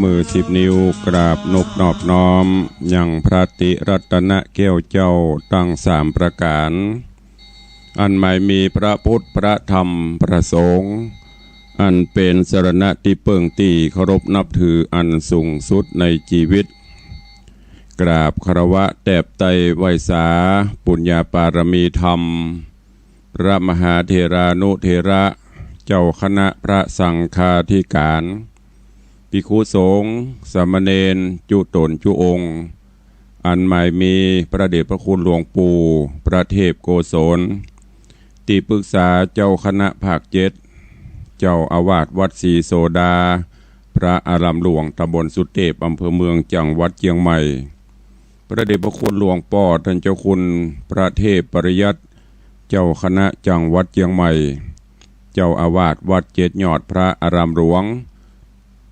มือ10 นิ้วกราบนบนอบน้อมยังพระติรัตนแก้วเจ้าตั้ง3 ประการอันหมายมีพระพุทธพระธรรมพระสงฆ์อันเป็นสรณะที่เปิ่งตีเคารพนับถืออันสูงสุดในชีวิตกราบคารวะแตบไตไวสาปุญญาปารมีธรรมพระมหาเถรานุเถระเจ้าคณะพระสังฆาธิการภิกขุสงฆ์สามเณรจุตนจุองค์อันหมายมีพระเดชพระคุณหลวงปู่พระเทพโกศลที่ปรึกษาเจ้าคณะภาค7เจ้าอาวาสวัดศรีโสดาพระอารามหลวงตำบลสุเทพอำเภอเมืองจังหวัดเชียงใหม่พระเดชพระคุณหลวงพ่อท่านเจ้าคุณพระเทพปริยัติเจ้าคณะจังหวัดเชียงใหม่เจ้าอาวาสวัด7 ยอดพระอารามหลวง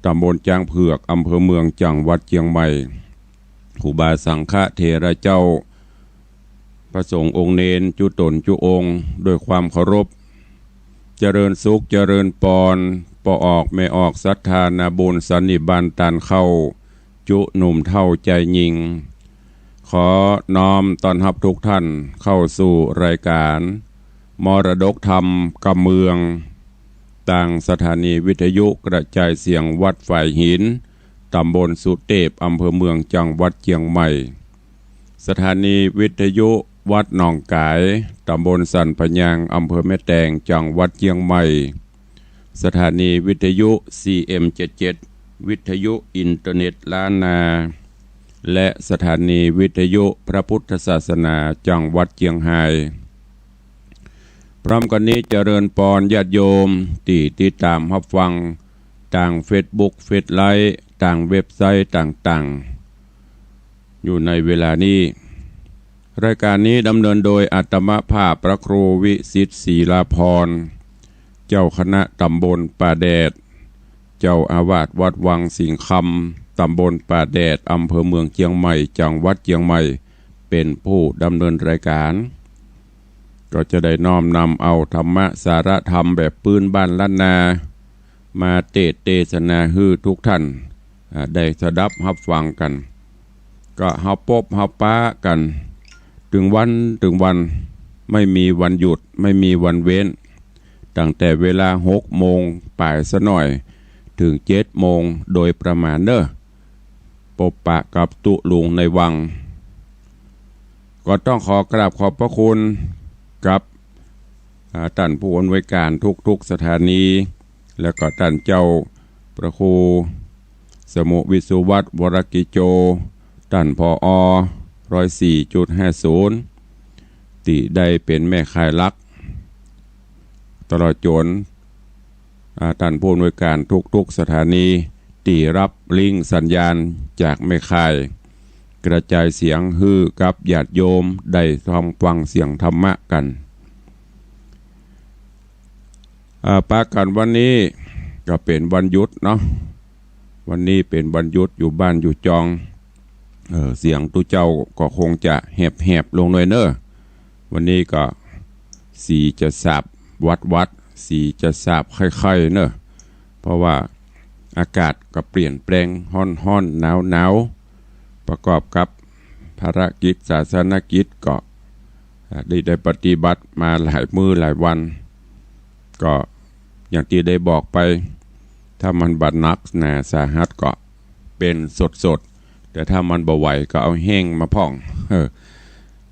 ตำบลจางเผือกอำเภอเมืองจังหวัดเชียงใหม่ครูบาสังฆเถระเจ้าพระสงฆ์องค์เนนจุตนจุองค์ด้วยความเคารพเจริญสุขเจริญปอนปออกไม่ออกศรัทธานาบุญสันนิบาตตันเข้าจุหนุ่มเท่าใจยิงขอน้อมต้อนรับทุกท่านเข้าสู่รายการมรดกธรรมกำเมืองต่างสถานีวิทยุกระจายเสียงวัดฝ่ายหินตำบลสุเทพอำเภอเมืองจังหวัดเชียงใหม่สถานีวิทยุวัดหนองกายตำบลสันพญางอำเภอแม่แตงจังหวัดเชียงใหม่สถานีวิทยุ CM77 วิทยุอินเทอร์เน็ตล้านนาและสถานีวิทยุพระพุทธศาสนาจังหวัดเชียงรายพร้อมกันนี้เจริญปอนญาติโยมที่ติดตามรับฟังต่างเฟซบุ๊กเฟซไลท์ต่างเว็บไซต์ต่างๆอยู่ในเวลานี้รายการนี้ดำเนินโดยอาตมาภาพพระครูวิสิทธิ์ศรีลาภรณ์เจ้าคณะตำบลป่าแดดเจ้าอาวาสวัดวังสิงห์คำตำบลป่าแดดอำเภอเมืองเชียงใหม่จังหวัดเชียงใหม่เป็นผู้ดำเนินรายการก็จะได้น้อมนำเอาธรรมะสาระธรรมแบบปืนบ้านล้านนามาเทศนาให้ทุกท่านได้สดับรับฟังกันก็เฮาพบเฮาปะกันถึงวันไม่มีวันหยุดไม่มีวันเว้นตั้งแต่เวลา6 โมงป่ายซะหน่อยถึง7 โมงโดยประมาณเด้อพบปะกับตุลุงในวังก็ต้องขอกราบขอบพระคุณกับท่านผู้อำนวยการทุกสถานีและก็ท่านเจ้าพระครูสมุวิสุวัฒน์วรกิโจท่านผอ104.50ได้เป็นแม่ข่ายลักตลอดจนท่านผู้อำนวยการทุกสถานีที่รับลิงก์สัญญาณจากแม่ข่ายกระจายเสียงฮือกับญาติโยมได้ฟังเสียงธรรมะกันปากันวันนี้ก็เป็นวันหยุดเนาะวันนี้เป็นวันหยุดอยู่บ้านอยู่จองเสียงตุเจ้าก็คงจะแหบลงหน่อยเนอะวันนี้ก็สีจะสาบวัดสีจะสาบค่อยๆเนอะเพราะว่าอากาศก็เปลี่ยนแปลงห้อนหนาวประกอบกับภารกิจศาสนกิจก็ได้ปฏิบัติมาหลายมื้อหลายวันก็อย่างที่ได้บอกไปถ้ามันบาดนักหนาสาหัสก็เป็นสดแต่ถ้ามันบ่ไหวก็เอาแห้งมาพ่อง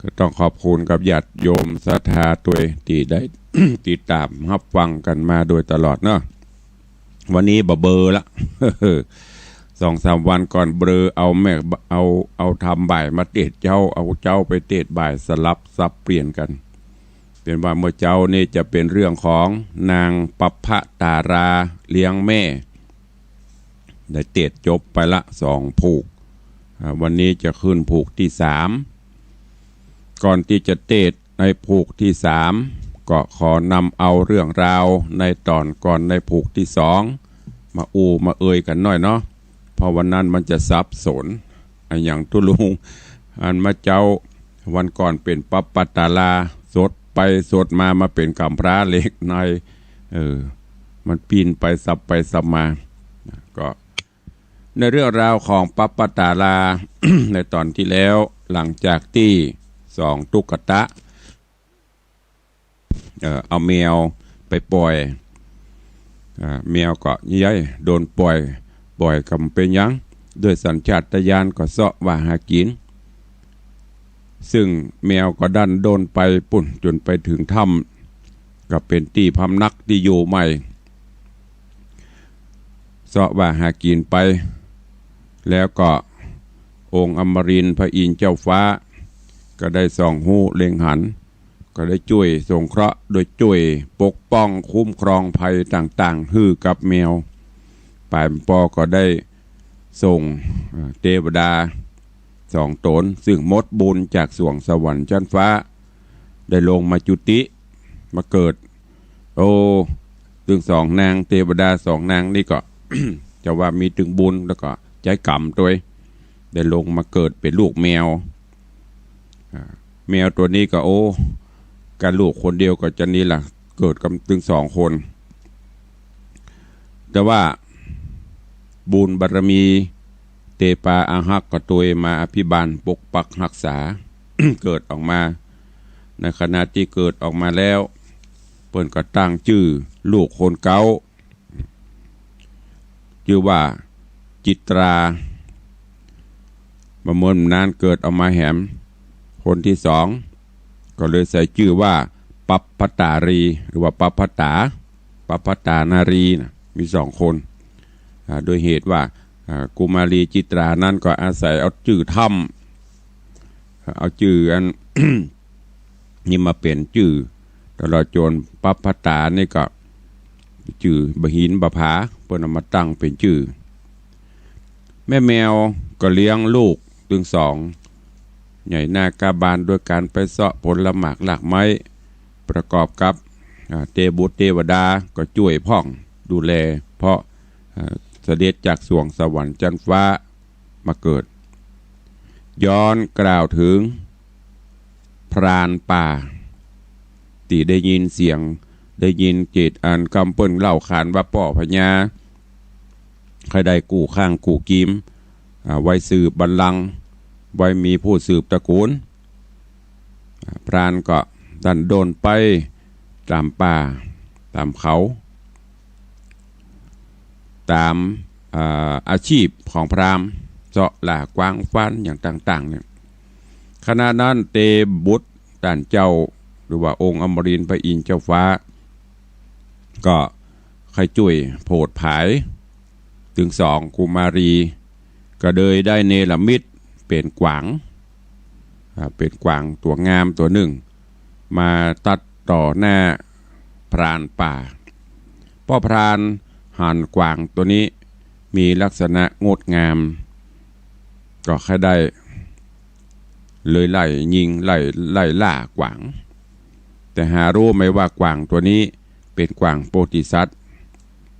ก็ต้องขอบคุณกับญาติโยมศรัทธาตัวที่ได้ ติดตามรับฟังกันมาโดยตลอดเนาะวันนี้เบอร์ละ 2-3 วันก่อนเบลอเอาทำบ่ายมาเตะเจ้าเอาเจ้าไปเตะบ่ายสลับซับเปลี่ยนกันเป็นว่าเมื่อเจ้านี่จะเป็นเรื่องของนางปัปพะตาราเลี้ยงแม่ได้เตะจบไปละ2 ผูกวันนี้จะขึ้นผูกที่3ก่อนที่จะเตะในผูกที่3ก็ขอนำเอาเรื่องราวในตอนก่อนในผูกที่2มาเอ่ยกันหน่อยเนาะเพราะวันนั้นมันจะซับสนอย่างตุลุงอันมาเจ้าวันก่อนเป็นปัปปตาลาสดไปสดมาเป็นกำพร้าเล็กในมันปีนไปสับมาก็ ในเรื่องราวของปัปปตาลา ในตอนที่แล้วหลังจากที่สองตุกตะเอาแมวไปปล่อยแมวก็ย้ายโดนปล่อยกำเป็นยังด้วยสัญชาตญาณก็เสาะว่าหากินซึ่งแมวก็ดันโดนไปปุ่นจนไปถึงถ้ำก็เป็นที่พำนักที่อยู่ใหม่เสาะว่าหากินไปแล้วก็องค์อมรินทร์พระอินทร์เจ้าฟ้าก็ได้ส่องหูเล็งหันก็ได้ช่วยสงเคราะห์โดยช่วยปกป้องคุ้มครองภัยต่างๆฮือกับแมวป่ายปอก็ได้ส่งเทวดาสองตนซึ่งมดบุญจากสวงสวรรค์ชั้นฟ้าได้ลงมาจุติมาเกิดถึงสองนางเทวดาสองนางนี่ก็ จะว่ามีถึงบุญแล้วก็ใจกรรมตัวได้ลงมาเกิดเป็นลูกแมวแมวตัวนี้ก็การลูกคนเดียวก็จะนี่แหละเกิดกับถึงสองคนแต่ว่าบุญบารมีเตปาอาหักก็ตัวมาอภิบาลปกปักรักษา เกิดออกมาในขณะที่เกิดออกมาแล้วเปิ้นก็ตั้งชื่อลูกคนเก่าชื่อว่าจิตราเมื่อนานเกิดออกมาแหมคนที่สองก็เลยใส่ชื่อว่าปัปปตารีหรือว่าปัปปตานารีนะมีสองคนโดยเหตุว่ากุมารีจิตรานั้นก็อาศัยเอาชื่อถ้ำเอาชื่ออัน นี่มาเปลี่ยนชื่อตลอดจนปัปปตานี่ก็ชื่อบหินบผาเพิ่นเอามาตั้งเป็นชื่อแม่แมวก็เลี้ยงลูกถึงสองใหญ่หน้ากาบาลโดยการไปเสาะผลหมากหลากไม้ประกอบกับเทบุตรเทวดาก็ช่วยพ่องดูแลเพราะเสด็จจากสวงสวรรค์ชั้นฟ้ามาเกิดย้อนกล่าวถึงพรานป่าตีได้ยินเสียงได้ยินจิตอันกำเปิ้นเล่าขานว่าป่อพญาใครได้กู้ข้างกู้กิมไว้สืบบัลลังก์ไว้มีผู้สืบตระกูลพรานก็ดันโดนไปตามป่าตามเขาตามอาชีพของพราหมณ์เจาะหล่ากวางฟันอย่างต่างๆเนี่ยขณะนั้นเตบุตรด่านเจ้าหรือว่าองค์อมรินทร์พระอินทร์เจ้าฟ้าก็ใครจุ้ยโผดผายถึงสองกุมารีก็เลยได้เนรมิตเป็นกวางตัวงามตัวหนึ่งมาตัดต่อหน้าพรานป่าพ่อพรานหันกวางตัวนี้มีลักษณะงดงามก็แค่ได้เลยไล่ยิงไล่ล่ากวางแต่หารู้ไหมว่ากวางตัวนี้เป็นกวางโพธิสัตว์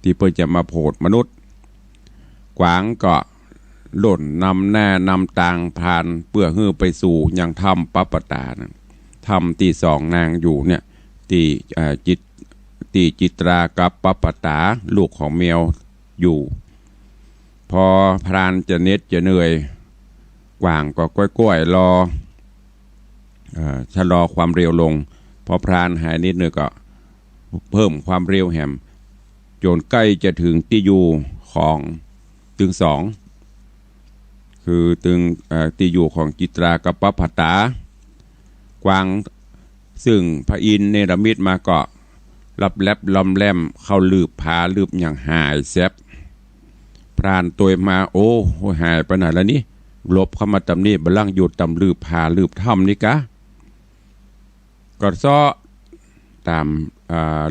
ที่เพื่อจะมาโผดมนุษย์กวางก็หล่นนำหน้านำตางผ่านเพื่อฮื้อไปสู่ยังถ้ำปัปปตานะถ้ำที่สองนางอยู่เนี่ยที่จิตรากับปัปปตาลูกของแมวอยู่พอพรานจะเหน็ดจะเหนื่อยกวางก็ก้อยๆรอชะลอความเร็วลงพอพรานหายนิดหนึ่งก็เพิ่มความเร็วแหมจนใกล้จะถึงที่อยู่ของตึงสองคือตึงที่อยู่ของจิตรากับปัปปตากวางซึ่งพระอินทร์เนรมิตมาก็รับแลบลอมแลมเข้าลืบผาลืบอย่างหายแซบพรานตัวมาหายไปไหนแล้วนี่ลบเข้ามาตำนี้บลังอยู่ตำลืบผาลืบถ้ำนี่กะก็ซ้อตาม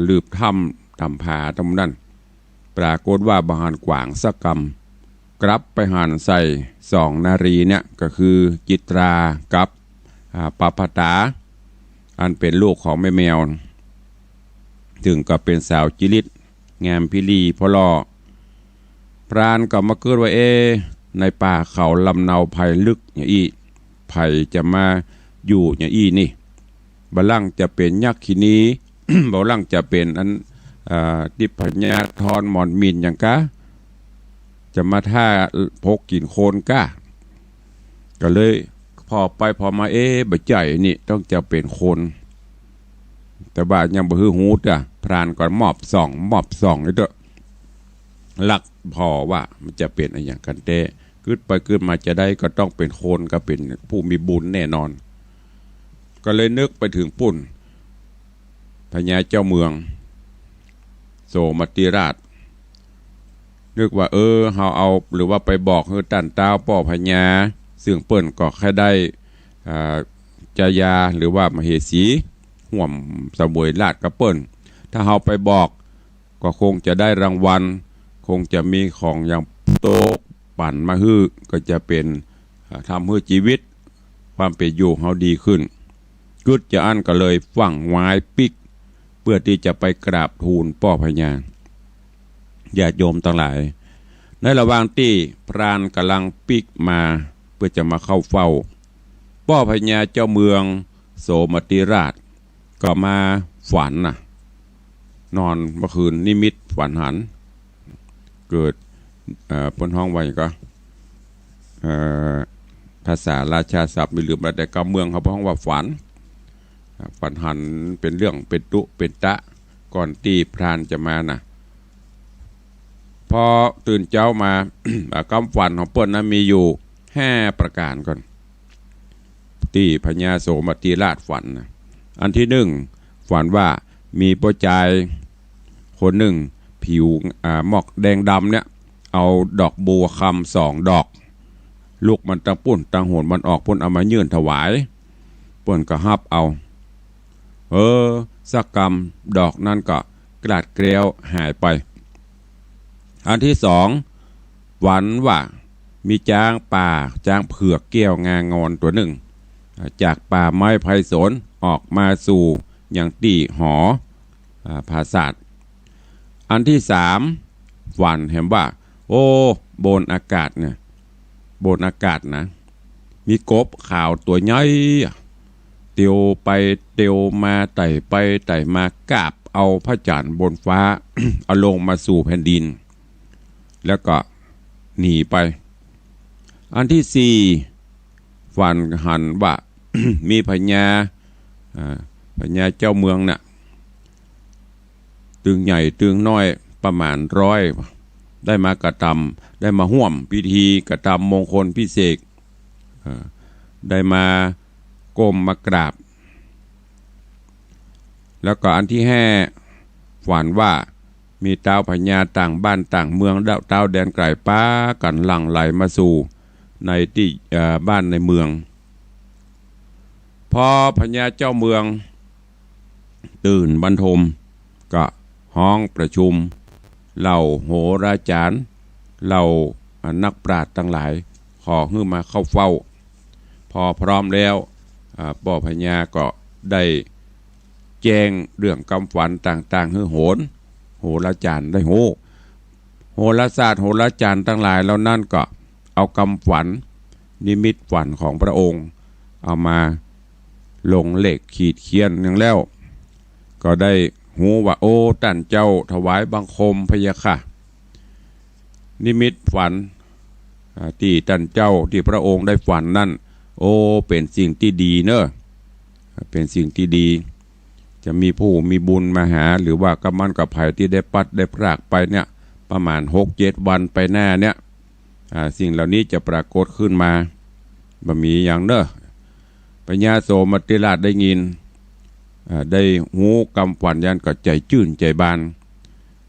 ลืบถ้ำตำผาตำนั้นปรากฏว่าบหานกวางสักกรรมกลับไปหันใส่สองนารีเนี่ยก็คือจิตรากับปัปปตาอันเป็นลูกของแม่แมวถึงก็เป็นสาวจิริตงามพิลีพลอพรานก็มาเกิดว่าในป่าเขาลำเนาไผ่ลึกอย่างอีไผ่จะมาอยู่อย่างอีนี่บลังจะเป็นยักษ์ขีนี บลังจะเป็นอันดิพญาทรมอนมินอย่างกะจ จะมาท่าพกกินโคนก้าก็เลยพอไปพอมาบะใจนี่ต้องจะเป็นคนแต่ว่ายังบ่ฮือฮูดอ่ะพรานก่อนมอบสองนี่เด้อหลักพอว่ามันจะเป็นอะไรอย่างกันแต่กึดไปกึดมาจะได้ก็ต้องเป็นคนก็เป็นผู้มีบุญแน่นอนก็เลยนึกไปถึงปุ่นพญาเจ้าเมืองโสมติราชนึกว่าเฮาเอาหรือว่าไปบอกให้ตันเต้าป่อพญาซึ่งเปิ้นก็แค่ได้จายาหรือว่ามเหสีห่วมสมวยราชกับเปิ้นถ้าเฮาไปบอกก็คงจะได้รางวัลคงจะมีของอย่างโต๊ะปั่นมาฮื้อก็จะเป็นทำให้ชีวิตความเป็นอยู่เฮาดีขึ้นกึดจะอันก็เลยฝังไว้ปิกเพื่อที่จะไปกราบทูลป่อพญาญาติโยมทั้งหลายในระหว่างที่พรานกำลังปิกมาเพื่อจะมาเข้าเฝ้าป่อพญาเจ้าเมืองโสมติราชก็มาฝันนอนเมื่อคืนนิมิตฝันหันเกิดบนห้องไว้ก็ภาษาราชาศัพท์ไม่ลืมแต่กำเมืองเขาพ้องว่าฝันหันเป็นเรื่องเป็นตุเป็นตะก่อนตีพรานจะมาพอตื่นเช้ามา คำฝันของเปิ้ลนั้นมีอยู่5ประการก่อนที่พญาโสมติราชฝันอันที่1ฝันว่ามีผู้ชายคนหนึ่งผิวหมอกแดงดำเนี่ยเอาดอกบัวคำ2 ดอกลูกมันตั้งปุ่นตั้งโหนมันออกปุ่นเอามายื่นถวายปุ่นก็ฮับเอาสักกรรมดอกนั้นก็กลาดเกลียวหายไปอันที่2ฝันว่ามีช้างป่าช้างเผือกแก้วงางอนตัวหนึ่งจากป่าไม้ไผ่สนออกมาสู่อย่างตีหอภาษาอันที่3ฝันเห็นว่าบนอากาศเนี่ยบนอากาศนะมีกบขาวตัวใหญ่เตียวไปเตียวมาไต่ไปไต่มากราบเอาพระจันทร์บนฟ้า เอาลงมาสู่แผ่นดินแล้วก็หนีไปอันที่4ฝันหันว่า มีพญาเจ้าเมืองน่ะตึงใหญ่ตึงน้อยประมาณ100ได้มากระทำได้มาห่วมพิธีกระทำมงคลพิเศษได้มาก้มมากราบแล้วก็อันที่5ฝันว่ามีเต้าพญาต่างบ้านต่างเมืองเต้าแดนไกลป้ากันหลั่งไหลมาสู่ในที่บ้านในเมืองพอพญาเจ้าเมืองตื่นบรรทมก็ห้องประชุมเหล่าโหราจารย์เหล่านักปราชญ์ทั้งหลายขอให้มาเข้าเฝ้าพอพร้อมแล้วป่อพญาก็ได้แจ้งเรื่องคำฝันต่างๆให้โหราจารย์ได้โหราศาสตร์โหราจารย์ทั้งหลายแล้วนั่นก็เอาคำฝันนิมิตฝันของพระองค์เอามาลงเลขขีดเขียนอย่างแล้วก็ได้หูว่าท่านเจ้าถวายบังคมพะยะค่ะนิมิตฝันที่ท่านเจ้าที่พระองค์ได้ฝันนั่นเป็นสิ่งที่ดีเนอะเป็นสิ่งที่ดีจะมีผู้มีบุญมาหาหรือว่ากำมันกับไผ่ที่ได้ปัดได้พรากไปเนี่ยประมาณ6-7 วันไปหน้าเนี่ยสิ่งเหล่านี้จะปรากฏขึ้นมาบ่มีอย่างเนอะพญาโสมติราชได้ยินได้หูกำฝันยันก็ใจจื่นใจบาน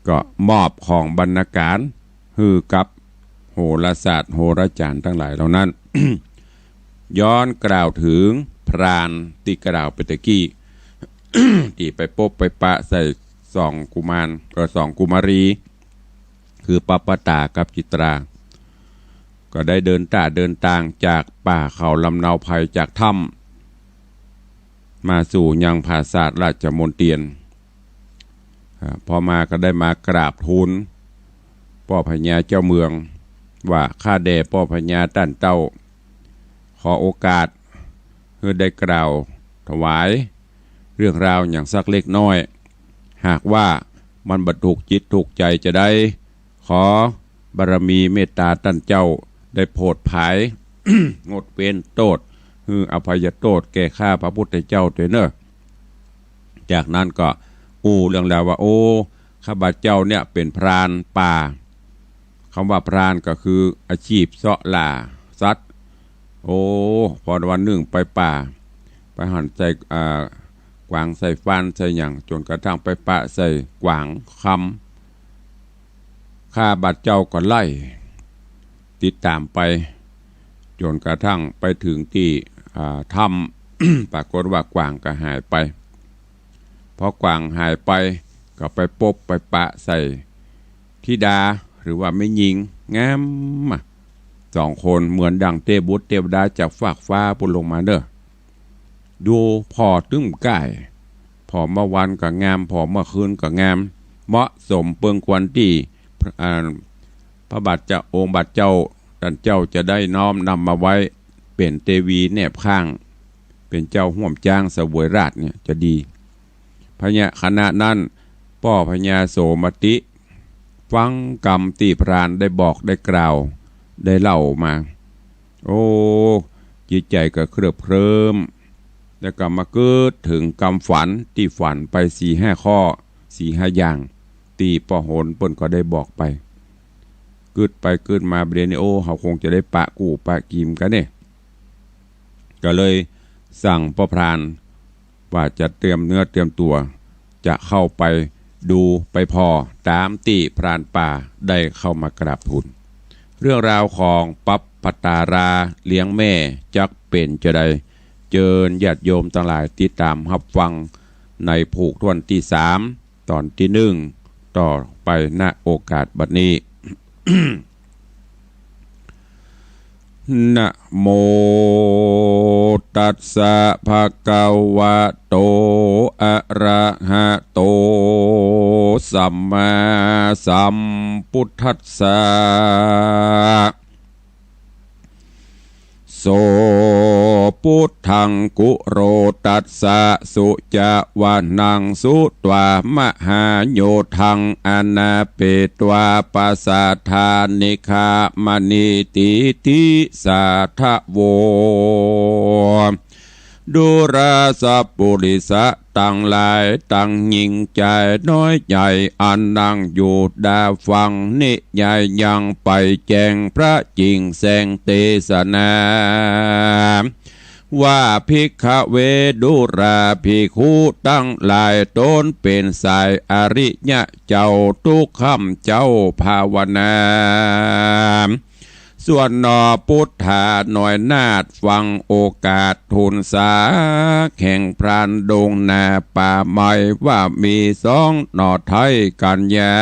ก็มอบของบรรณาการฮือกับโหราศาสตร์โหราจารย์ทั้งหลายเหล่านั้น ย้อนกล่าวถึงพรานที่กล่าวไปตะกี้ ที่ไปพบไปปะใส่2 กุมารก็2 กุมารีคือปปตากับจิตราก็ได้เดินทางจากป่าเขาลำเนาภัยจากถ้ำมาสู่ยังปราสาทราชมนเทียนพอมาก็ได้มากราบทูลป่อพญาเจ้าเมืองว่าข้าแด่ป่อพญาท่านเจ้าขอโอกาสเพื่อได้กล่าวถวายเรื่องราวอย่างสักเล็กน้อยหากว่ามันบรรทุกจิตถูกใจจะได้ขอ บารมีเมตตาท่านเจ้าได้โปรดภาย งดเว้นโทษคืออภัยโทษแก่ข้าพระพุทธเจ้าด้วยเนอะจากนั้นก็เรื่องราวว่าโอ้ข้าพเจ้าเนี่ยเป็นพรานป่าคำว่าพรานก็คืออาชีพเสาะล่าสัตว์โอ้พอวันหนึ่งไปป่าไปหันใส่กวางใส่ฟันใส่หยังจนกระทั่งไปปะใส่กวางคำข้าบัดเจ้าก็ไล่ติดตามไปจนกระทั่งไปถึงที่ถ้ำ ปรากฏว่ากวางก็หายไปพอกวางหายไปก็ไปปบไปปะใส่ธิดาหรือว่าไม่ยิงงามสองคนเหมือนดังเทพบุตรเทวดาจากฟากฟ้าปุ่นลงมาเด้อดูพอตึ้มก่ายพอเมื่อวันก็งามพอเมื่อคืนก็งามเหมาะสมเปิงควรที่พระบาทเจ้าองค์บาทเจ้าท่านเจ้าจะได้น้อมนำมาไว้เป็นเทวีแนบข้างเป็นเจ้าห่วมจ้างเสวยราชเนี่ยจะดีพญาคณะนั้นพ่อพญาโสมติฟังกรรมตีพรานได้บอกได้กล่าวได้เล่ามาโอ้จิตใจก็เครือบเคลิ้มแล้วก็มาเกิดถึงกรรมฝันที่ฝันไป4-5 ข้อ4-5อย่างตีปโหนเปิ้นก็ได้บอกไปเกิดไปเกิดมาเบรนโอเขาคงจะได้ปะกูปะกิมกันเนี่ยก็เลยสั่งพ่อพรานว่าจะเตรียมเนื้อเตรียมตัวจะเข้าไปดูไปพอตามติพรานป่าได้เข้ามากราบทูลเรื่องราวของปัปปตาราเลี้ยงแม่จักเป็นจะได้เจิญญาติโยมทั้งหลายติดตามรับฟังในผูกทวนที่3ตอนที่1ต่อไปณโอกาสบัดนี้ นะโมตัสสะภะคะวะโตอะระหะโตสัมมาสัมพุทธัสสะโสพุทธังกุโรตัสสะสุจวานังสุตวามหาโยทังอนาเปตวาปัสสะธานิคามณิติติสาทะโวดุราสปุริสะตั้งหลายตั้งยิ่งใจน้อยใหญ่อันนั่งอยู่ดาฟังนิยายยังไปแจงพระจริงแสงเทศนาว่าภิกขเวดุราภิกขุตั้งหลายตนเป็นสายอริยะเจ้าทุกคำเจ้าภาวนาส่วนนอพุทธาหน่อยนาดฟังโอกาสทุนสาแข่งพรานดงนาป่าไม้ว่ามี2หน่อไทยกันยา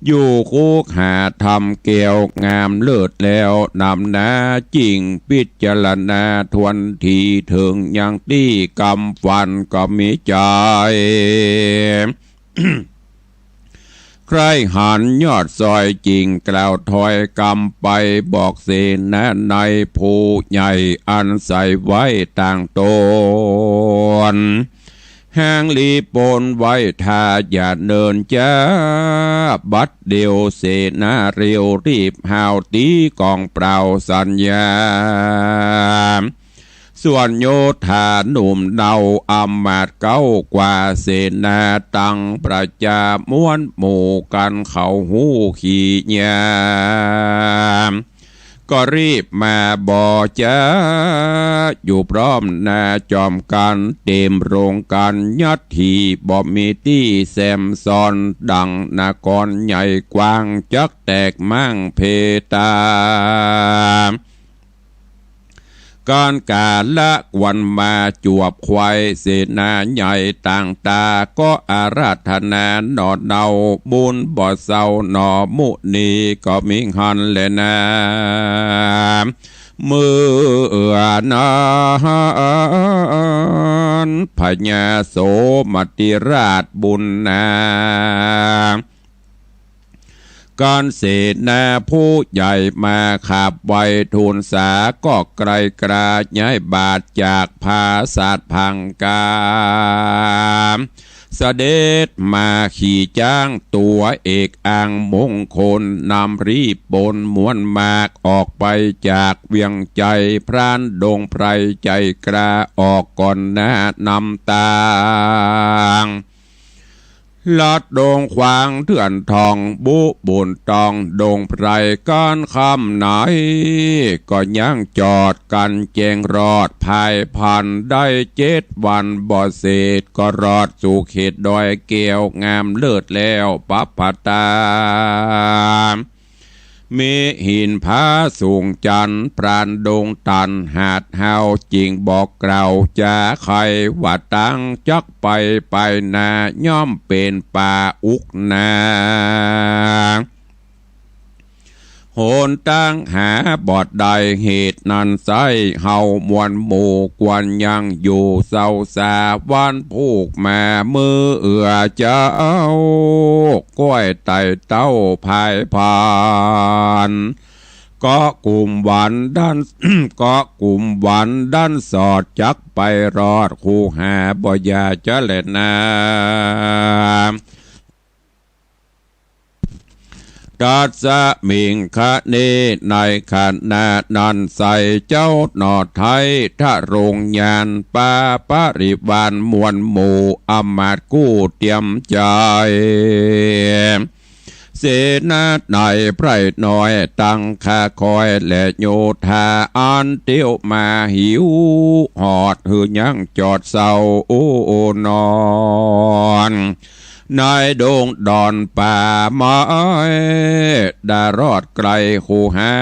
อยู่คุกหาทำเกี่ยวงามเลิศแล้วนำนาจริงพิจารณาทวนทีถึงยังที่กำฟันก็มีใจ ใครหันยอดซอยจริงกล่าวถอยกำไปบอกเสนาในผู้ใหญ่อันใส่ไว้ต่างตนแห้งลีปนไว้ท่าอย่าเนินจ้าบัดเดียวเสนาเรียวรีบหาวตีกองเปล่าสัญญาส่วนโยธาหนุ่มเนาอำมาตย์เก้ากว่าเสนาตังประจาม้วนหมู่กันเขาหูขี่ยามก็รีบมาบ่จ้าอยู่พร้อมหน้าจอมกันเต็มโรงกันยัดทีบ่มีที่แซมซอนดังนากรใหญ่กว้างจักแตกมั่งเพตาการกาละวันมาจวบควายเสนาใหญ่ต่างตาก็อาราธนาหนอเนาบุญบ่อเศร้าหนอมุนีก็มิหันเลยนะมือนานพญาโสมติราชบุญนาการเสนาผู้ใหญ่มาขับไว้ทูลสาก็ไกลกราย้ายบาทจากภาษาพังกา เสด็จมาขี่จ้างตัวเอกอ่างมงคลนำรีบปนมวนมากออกไปจากเวียงใจพรานดงไพรใจกล้าออกก่อนหน้านำตางลอดดงควางเถื่อนทองบุบุญตองดงไพรก้อนคำไหนก็ยังจอดกันแจงรอดภายพันได้7 วันบ่เศษก็รอดสู่เขตดอยเกี่ยวงามเลิศแล้วปัปปตามีหินผาสูงจันปราณดงตันหาดเฮาจริงบอกกล่าวจะใครว่าตั้งจักไปนาย่อมเป็นป่าอุกนาโหนตั้งหาบอดใดเหตุนั้นไซเฮามวลหมู่กวนยังอยู่เศร้าสาวันผูกมามือเจ้าก้อยไต่เต้าภายผ่านก็กลุ่มวันด้าน ก็กลุ่มวันด้านสอดจักไปรอดคู่หาบ่ยาจะเล่นนากัสมิงคะเนในขณะนั้นใส่เจ้าหนอไทยถ้าโรงยานป่าปริวานมวลหมู่อมาตกู้เตรียมใจเสนาในไพรน้อยตั้งคาคอยและโยธาอันเตียวมาหิวหอดหือยังจอดเศร้าโอนอนนายดงดอนป่าไม้ดารอดไกลคู่หา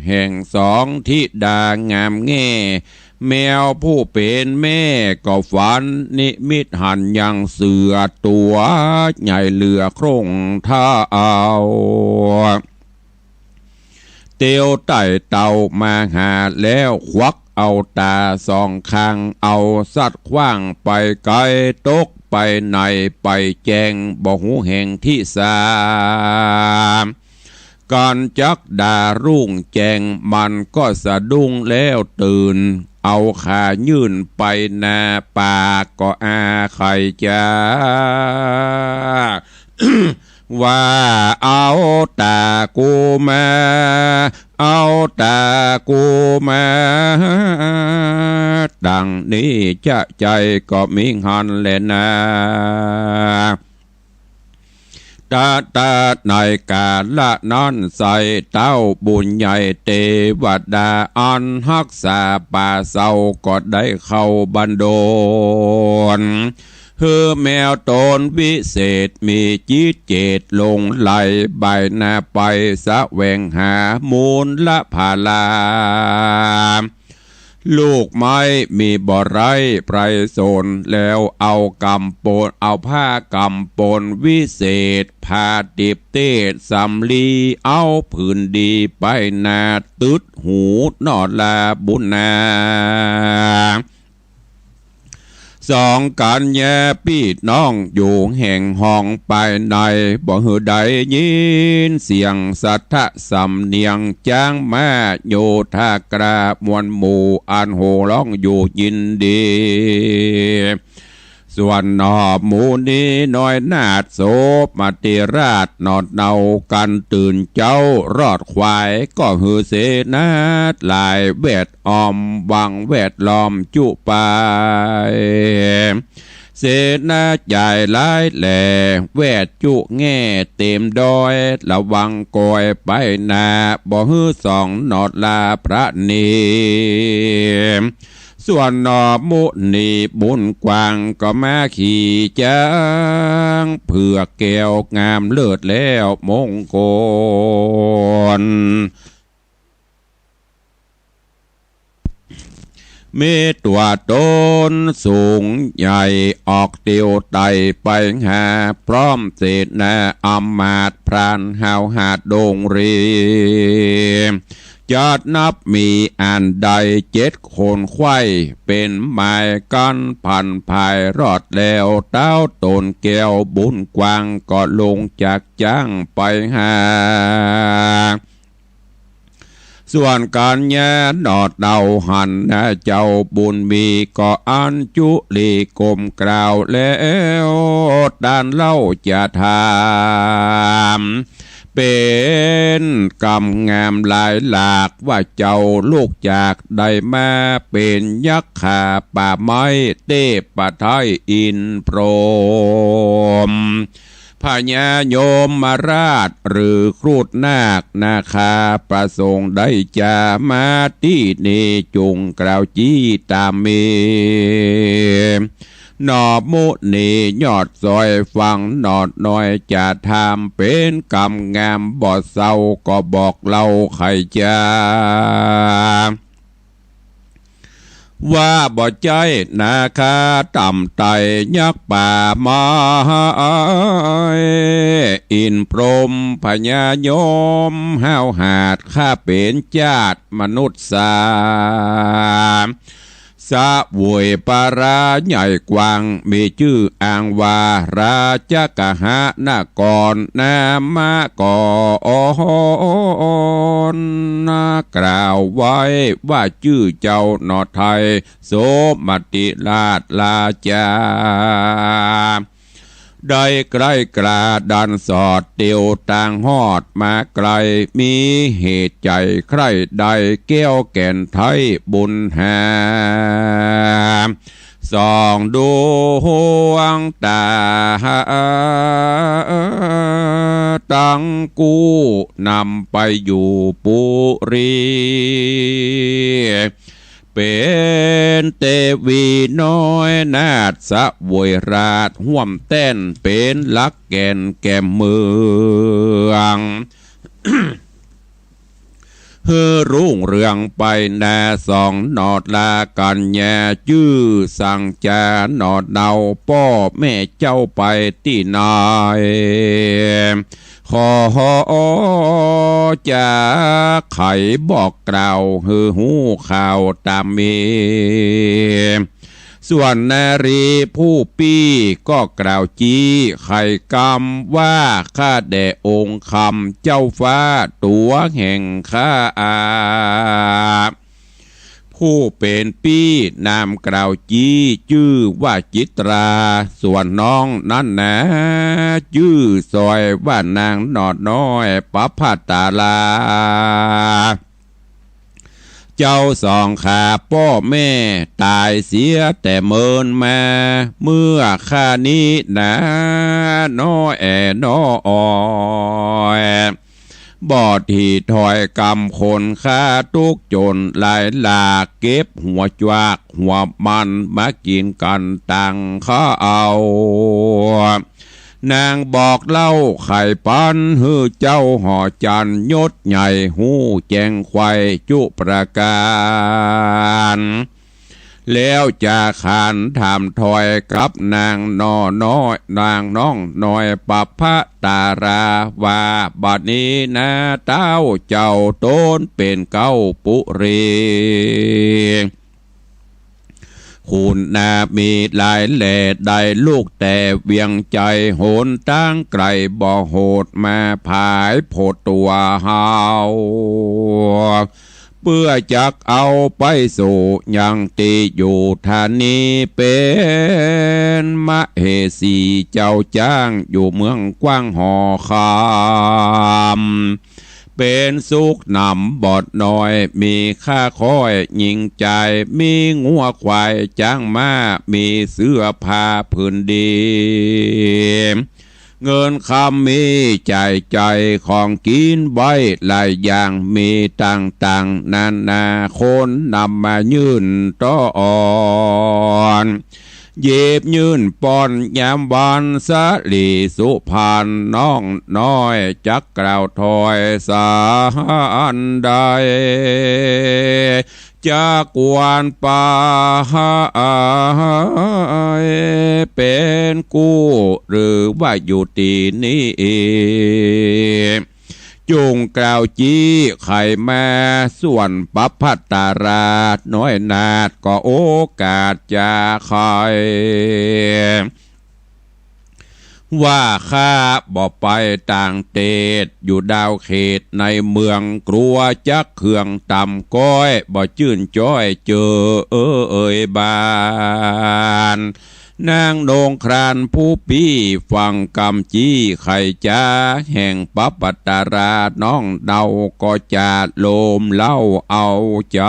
แห่งสองทิดางามแง่แมวผู้เป็นแม่ก็ฝันนิมิตหันยังเสือตัวใหญ่เหลือโครงท่าเอาเตียวไต่เต่ามาหาแล้วควักเอาตาสองข้างเอาสัตว์ขว้างไปไกลตกไปในไปแจงบ่หูแห่งที่สามก่อนจักดารุ่งแจงมันก็สะดุ้งแล้วตื่นเอาขายื่นไปหน้าป่าก็ใครจะ ว่าเอาตากูมาเอาตากูมาดังนี้จะใจก็มิงหันแลนะตาในกาละนั้นใส่เต้าบุญใหญ่เทวดาอันรักษาป่าเศร้าก็ได้เข้าบันโดลแมวตนวิเศษมีจิตเจตลงไหลใบหน้าไปสะแวงหามูลละพาลาลูกไม้มีบ่อไรไพรโซนแล้วเอากำปนเอาผ้ากำปนวิเศษผ้าดิบเตศสำลีเอาผืนดีไปนาตึดหูนอดลาบุญนาสองกันแย่พี่น้องอยู่แห่งห้องไปในบ่หือใดยินเสียงสัทธะสำเนียงจ้างแม่โยธากรามวลหมู่อันโหร้องอยู่ยินดีส่วนนอหมูนี้น้อยนาดโสมาติราชนอดเนากันตื่นเจ้ารอดควายก็หือเสนาหลายเวทออมวังเวทล้อมจุไปเสนาใหญ่หลายแหล่แวดจุแง่เต็มดอยระวังกอยไปนาบ่ฮือสองนอดลาพระนีส่วนนอมุนีบุญกวางก็มาขี่จ้างเพื่อแก้วงามเลิศแล้วมงคลมีตัวตนสูงใหญ่ออกเตียวไตไปหาพร้อมเศษนาอำมาตย์พรานหาวหาดดงรีจอดนับมีอันใด7 คนไข้เป็นหมายกันพันภายรอดแล้วเต้าตนแก้วบุญกวางก็ลงจากจ้างไปหา ส่วนการแย่นอดเดาหันนะเจ้าบุญมีก็อันจุลีกลมกล่าวแล้วด้านเล่าจะทำเป็นกำงามหลายหลากว่าเจ้าลูกจากได้มาเป็นยักษ์ขาป่าไม้เทพไทยอินพรหมพญาโยมมาราชหรือครูดนาคนาคาประสงค์ได้จะมาที่นี่จุงกล่าวจี้ตามเมนอบมุนียอดซอยฟังนอดน้อยจะทำเป็นกำงามบ่เศร้าก็บอกเล่าใครจะว่าบ่ใจนาคาต่ำไตยักป่าไม้อินพรหมพญาโยมห้าวหาดข้าเป็นญาติมนุษย์สาสะเวยปาราใหญ่กว้างมีชื่ออ่างวาราชกหานากรนามากรนากล่าวไว้ว่าชื่อเจ้าหนอไทยโสมติราชลาจาได้ใกล้กระดันสอดเตียวต่างหอดมาไกลมีเหตุใจใครใดแก้วแก่นไทยบุญหาส่องดวงตาตั้งกู้นำไปอยู่ปุรีเป็นเตวีน้อยนาฏสะวยราชห่วมเต้นเป็นลักแก่นแก่เมือง เฮือรุ่งเรืองไปนาสองนอดลากันแย่จื้อสั่งจานอดเดาพ่อแม่เจ้าไปที่นายขอจะไขบอกกล่าวฮือหูข่าวตามมีส่วนนารีผู้ปี้ก็กล่าวจี้ไข่กำว่าข้าแด่องค์คำเจ้าฟ้าตัวแห่งข้าอาผู้เป็นปี้นามกล่าวจี้ชื่อว่าจิตราส่วนน้องนั่นนะชื่อซอยว่านางนอดน้อยปะพัตตาลาเจ้าสองขาพ่อแม่ตายเสียแต่เมินมาเมื่อข้านี้นะน้อแอน้อออยบอดที่ถอยกำคนข้าทุกจนหลายหลากเก็บหัวจวักหัวมันมากินกันตังข้าเอานางบอกเล่าไข่ปันฮือเจ้าห่อจันยศใหญ่หูแจงควายจุประการแล้วจะขานถามถอยกับนางนอน้อยนางน้องน้อยปัพพะตาราว่าบัดนี้นะเต้าเจ้าต้นเป็นเก้าปุรีคุณนามีหลายแหล่ได้ลูกแต่เวียงใจโหนตั้งไกลบ่โหดมาผายโผดตัวเฮาเพื่อจักเอาไปสู่ยังตีอยู่ธานีเป็นมะเหสีเจ้าจ้างอยู่เมืองกว้างหอคำเป็นสุขนำบอดน้อยมีค่าค้อยยิงใจมีงัวควายจ้างมามีเสื้อผ้าพื้นดีเงินคำมีใจของกินใบหลายอย่างมีต่างนาคนนำมายื่นต้อนเย็บยื่นปอนยามวันสะลีสุพรรณน้องน้อยจักกล่าวถอยสารใดจากวานป่าเป็นกู้หรือว่าอยู่ที่นี่จุงกล่าวจี้ไข่แม่ส่วนปัพพัตตาราชน้อยนาดก็โอกาสจะคอยห ว่าข้าบ่ไปต่างเตดอยู่ดาวเขตในเมืองกลัวจักเครื่องต่ำก้อยบ่จื่นจ้อยเจอเบานนางโดงครานผู้ปี้ฟังกำจี้ไข่จ้าแห่งปัปปตาราน้องเดาก็จะโลมเล่าเอาใจ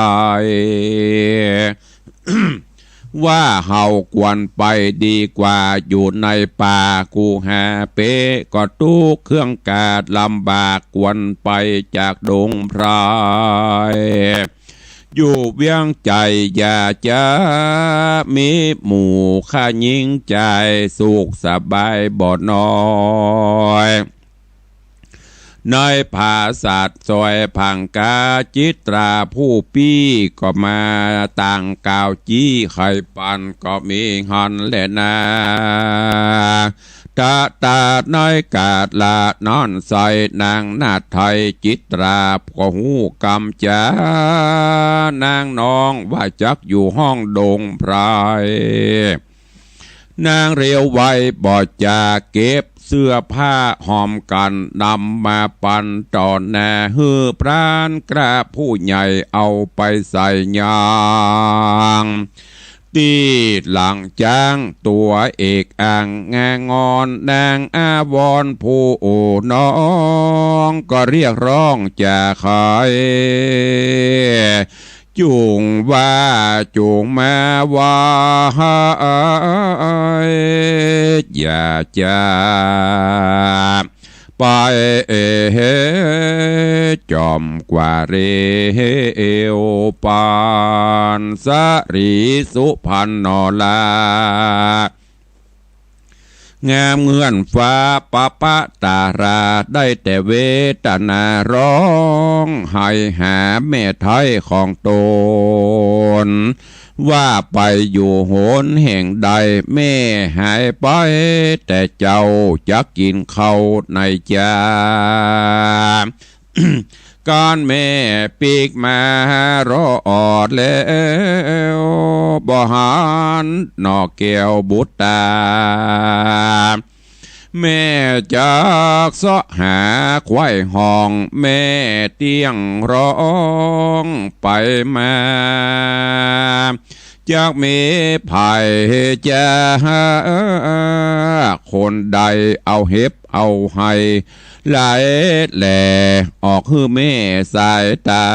ว่าเฮาควรไปดีกว่าอยู่ในป่ากูหาเป้ก็ตู้เครื่องกาดลำบากควรไปจากดงไพรอยู่เวียงใจอย่าจะมีหมู่ข้ายิ่งใจสุขสบายบ่น้อยในภาษาซอยพังกาจิตราผู้ปี้ก็มาต่างกาวจี้ไข่ปันก็มีหันแหละนาตาน้อยกาดลานอนใส่นางนาไทยจิตราก็หูกำจานางน้องว่าจักอยู่ห้องดงไพรนางเรียวไว้บ่จะเก็บเสื้อผ้าหอมกันนำมาปันตอนแน่ฮือพรานกระผู้ใหญ่เอาไปใส่ยางตีหลังจ้างตัวเอกอ่างงางอนนางอาวรผู้โอน้องก็เรียกร้องจะขายจุงว่าจุงมาว่าอย่าจะไปจอมกว่าเรวปานสรีสุพันนลางามเงื่อนฟ้าปะปะตาราได้แต่เวทนาร้องให้หาแม่ไทยของตนว่าไปอยู่โหนแห่งใดแม่หายไปแต่เจ้าจะกินเขาในจา ก้อนแม่ปีกมารออดแล้วบ่หันนอกแก้วบุตตาแม่จากเสาะหาควายห้องแม่เตียงร้องไปมาจากมีภัยจะคนใดเอาเห็บเอาให้ไหลแหล่ออกคือแม่สายตา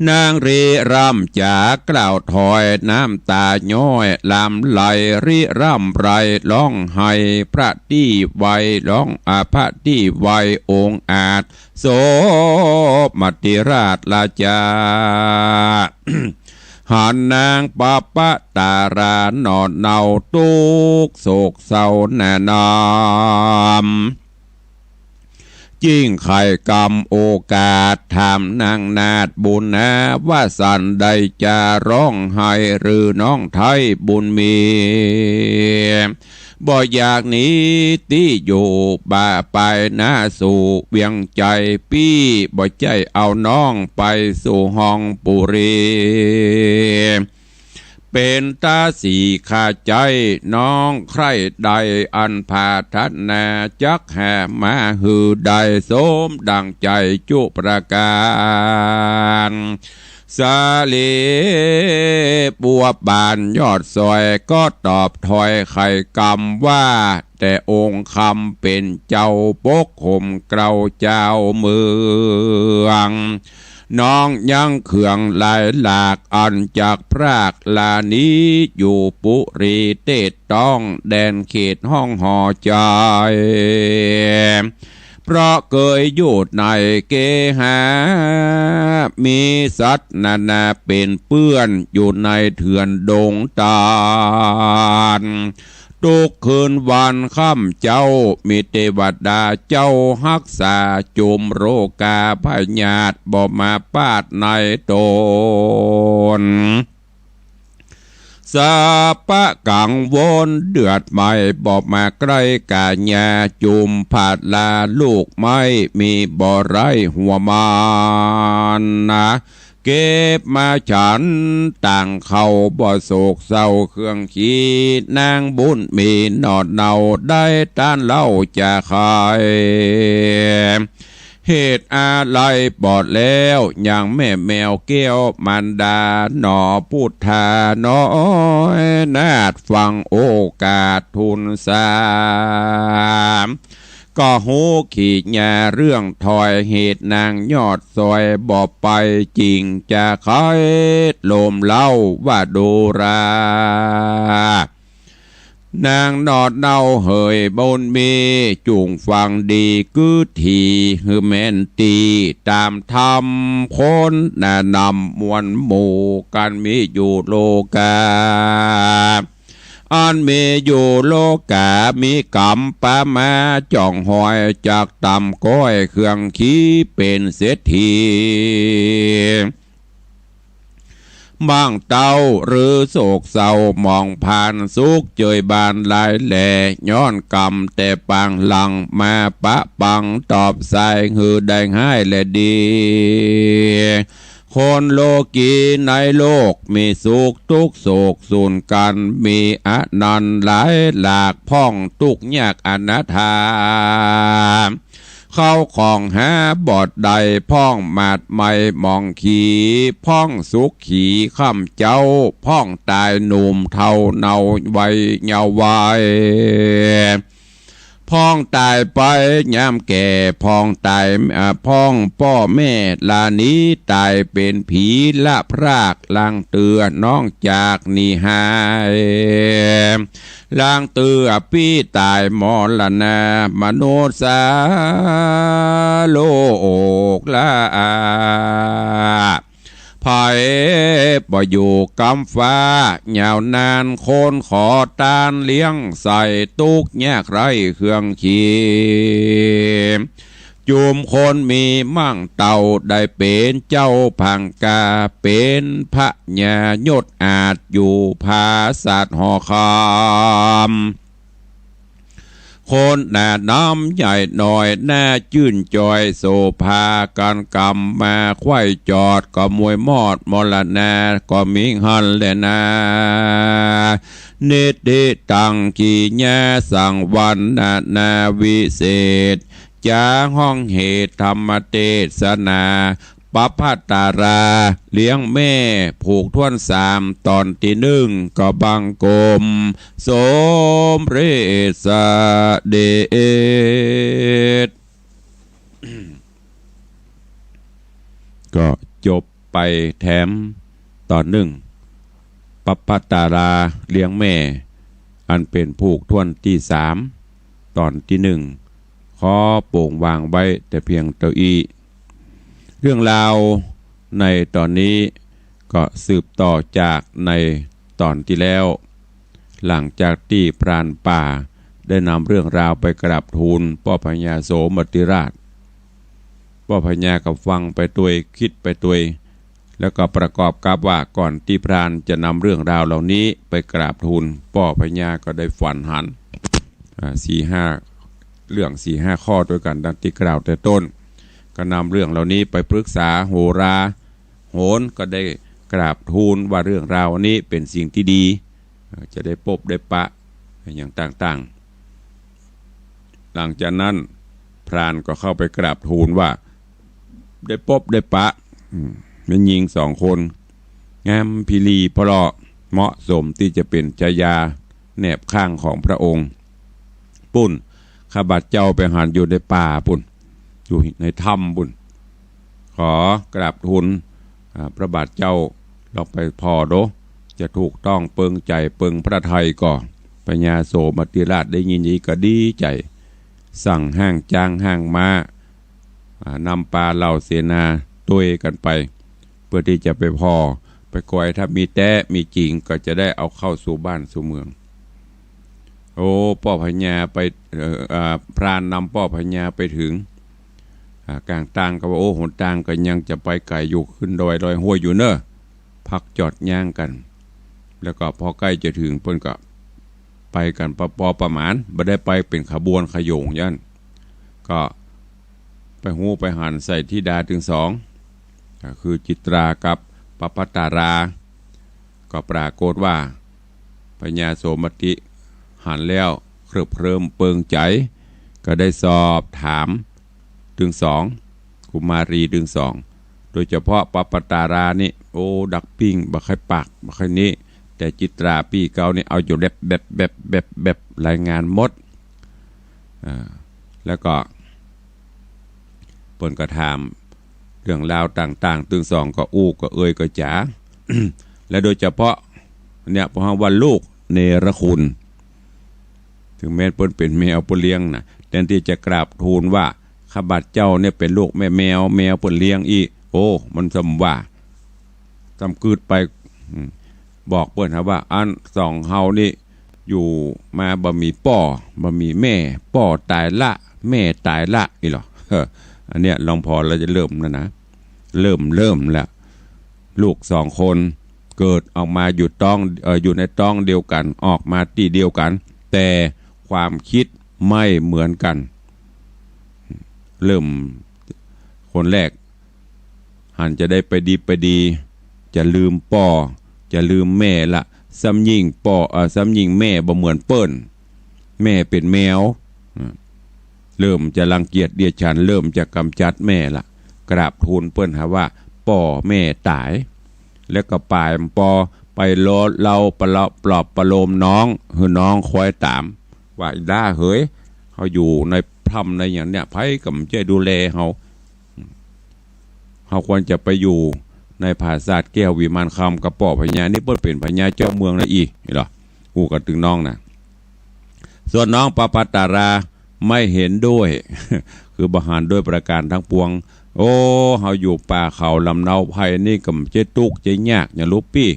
นางรีร่ำจากกล่าวถอยน้ำตาย้อยลำไหลริร่ำไรร้องไห้พระที่ไวร้องพระที่ไวองค์อาจโสมติราชราชา หันนางปะปะตารานอนเนาตุกโศกเศร้าแน่นอนจิ้งไข่กำโอกาสทำนางนาดบุญนะว่าสันใดจะร้องไห้หรือน้องไทยบุญมีบ่อยากหนีที่อยู่บ่าไปหน้าสู่เวียงใจปี้บ่ใจเอาน้องไปสู่ห้องปุรีเป็นตาสีขาใจน้องใครใดอันพาทัดนาจักแห่มาหือใดสมดังใจจุประการสาลีบัวบานยอดซอยก็ตอบถอยไข่กำว่าแต่องค์คำเป็นเจ้าปกข่มเกลาเจ้าเมืองน้องยังเขื่องลายหลากอันจากพรากลานี้อยู่ปุรีเตตต้องแดนเขตห้องหอใจเพราะเคยอยู่ในเกหามีสัตว์นานาเป็นเปื้อนอยู่ในเถื่อนดงตาลทุกคืนวันค่ำเจ้ามีเทวดาเจ้ารักษาจุมโรกาพญาตบ่มาปาดในตนสาปะกังวลเดือดไม่บอกมาใกล้กาญาจุมผาดลาลูกไม่มีบ่อไรหัวมานนะแ เก็บมาฉันต่างเขาบ่โศกเศร้าเครื่องขีดนางบุญมีนอดเนาได้ต้านเล่าจะขายเหตุอะไรปอดแล้วอย่างแม่แมวเกี้ยวมันดาหนอพูดทาน้อยนาดฟังโอกาสทุนสามก็หูขีดยาเรื่องถอยเหตุนางยอดซอยบอกไปจริงจะคอยลมเล่าว่าดูรานางนอดเนาเหยบนมีจุงฟังดีกือทีฮือแมนตีตามธรรมคนแนะนำมวลหมู่กันมีอยู่โลกาอันมีอยู่โลกามีกรรมปะมาจ่องหอยจากต่ำก้อยเครื่องขี้เป็นเศรษฐีบางเต้าหรือโศกเศร้ามองผ่านสุขเจยบานลายแหล่ย้อนกรรมแต่ปังหลังมาปะปังตอบใส่หือได้ให้และดีคนโลกีในโลกมีสุขทุกโศกสูญกันมีอนันต์หลายหลากพ่องทุกยากอนาถาเข้าของหาบอดใดพ่องมาดไม่มองขีพ่องสุขขีข้ามเจ้าพ่องตายหนุ่มเท่าเนาไว้เยาว์วัยพ่องตายไปยามแก่พ่องตายพ่องพ่อแม่ลานี้ตายเป็นผีละพรากลางเตือน้องจากนิหายลางเตือพี่ตายมรณามโนสาโลกละภัยบ่อยู่กำฟ้ายาวนานคนขอตานเลี้ยงใส่ตุกแยกไรเครื่องขีจุมคนมีมั่งเต่าได้เป็นเจ้าพังกาเป็นพระญายศอาจอยู่ภาสัตหอคามคนหน้าน้ำใหญ่หน่อยหน้าจื่นจอยโซภาการกำมาควายจอดก็มวยมอดมรณาก็มิงหันเลนาเนติตังกีญาสังวันนาวิเศษจาห้องเหตุธรรมเทศนาปภัตตาราเลี้ยงแม่ผูกท่วนสามตอนที่หนึ่งก็บังกลมสมเรศเดชก็จบไปแถมตอนหนึ่งปภัตตาราเลี้ยงแม่อันเป็นผูกท่วนที่สามตอนที่หนึ่งขอโป่งวางไว้แต่เพียงเท่าอีเรื่องราวในตอนนี้ก็สืบต่อจากในตอนที่แล้วหลังจากที่พรานป่าได้นำเรื่องราวไปกราบทูลพ่อพญาโสมติราชพ่อพญาก็ฟังไปตัวคิดไปตัวแล้วก็ประกอบกับว่าก่อนที่พรานจะนำเรื่องราวเหล่านี้ไปกราบทูลพ่อพญาก็ได้ฝันหัน4-5 เรื่อง 4-5 ข้อด้วยกันดังที่กล่าวแต่ต้นก็นำเรื่องเหล่านี้ไปปรึกษาโหราโหรก็ได้กราบทูลว่าเรื่องราวนี้เป็นสิ่งที่ดีจะได้พบได้ปะอย่างต่างๆหลังจากนั้นพรานก็เข้าไปกราบทูลว่าได้พบได้ปะเป็นหญิง2 คนงามพิลีเพราะเหมาะสมที่จะเป็นชายาแนบข้างของพระองค์ปุ่นข้าบัดเจ้าไปหันอยู่ในป่าปุ่นอยู่ในถ้ำบุญขอกราบทูลพระบาทเจ้าลองไปพอโดจะถูกต้องเปิงใจเปิงพระไทยก่อพญาโสมติราชได้ยินอย่างนี้ก็ดีใจสั่งห้างจ้างห้างม้านำปลาเหล่าเสนาตัวกันไปเพื่อที่จะไปพอไปกอยถ้ามีแต้มีจริงก็จะได้เอาเข้าสู่บ้านสู่เมืองโอ้พ่อพญาไปพรานนำพ่อพญาไปถึงกลางต่างก็ว่าโอ้หนต่างก็ยังจะไปไกลอยู่ขึ้นดอยห้วยอยู่เนอะพักจอดย่างกันแล้วก็พอใกล้จะถึงเพิ่นก็ไปกันประมาณบ่ได้ไปเป็นขบวนขโยงยันก็ไปหูไปหันใส่ที่ดาถึง2 คือจิตรากับปปัตตาราก็ปรากฏว่าพญาโสมติหันแล้วเครือบเคลิ้มเปิงใจก็ได้สอบถามถึงสองกุมารีถึงสองโดยเฉพาะปปัตตารานี่โอ้ดักปิ้งบักไข่ปากบักไข่นี้แต่จิตราปีเก่านี่เอาอยู่แบบรายงานหมดแล้วก็เปิ่นก็ถามเรื่องราวต่างๆตึงสองก็อู้ก็เอ่ยก็จ๋า และโดยเฉพาะเนี่ยพอวันลูกเนรคุณถึงแม้เปิ้นเป็นแมวเปิ้นเลี้ยงนะแทนที่จะกราบทูลว่าข้าบัดเจ้าเนี่ยเป็นลูกแม่แมวเปิ้นเลี้ยงอีโอ้มันสมว่าจำกืดไปบอกเปิ้นครับว่าอันสองเฮานี่อยู่มาบ่มีป่อบ่มีแม่ป่อตายละแม่ตายละอีหรออันเนี้ยลองพอเราจะเริ่มแล้วนะเริ่มแล้วลูกสองคนเกิดออกมาอยู่ในต้องเดียวกันออกมาที่เดียวกันแต่ความคิดไม่เหมือนกันเริ่มคนแรกหันจะได้ไปดีจะลืมป่อจะลืมแม่ละซ้ำยิ่งซ้ำยิ่งแม่บ่เหมือนเปิ้นแม่เป็นแมวเริ่มจะรังเกียจเดียดฉันเริ่มจะกำจัดแม่ละกราบทูลเปิ้นหาว่าป่อแม่ตายแล้วก็ปลายปอไปโลดเราปลอบประโลมน้องคือน้องคอยตามว่าด่าเฮ้ยเขาอยู่ในพรำในอย่างเนี้ยไพ่กับเจ้ดูแลเขาควรจะไปอยู่ในผาศาสตร์แก้ววิมานคำกระป๋อพญานี่เปิ้นเป็นพญาเจ้าเมืองนะอีเห็นหรอกูกับถึงน้องนะส่วนน้องปปัตตาราไม่เห็นด้วย คือบหารด้วยประการทั้งปวงโอ้เขาอยู่ป่าเขาลำเนาไผ่นี่กับเจ๊ตุกเจ๊ยากอย่าลุปี้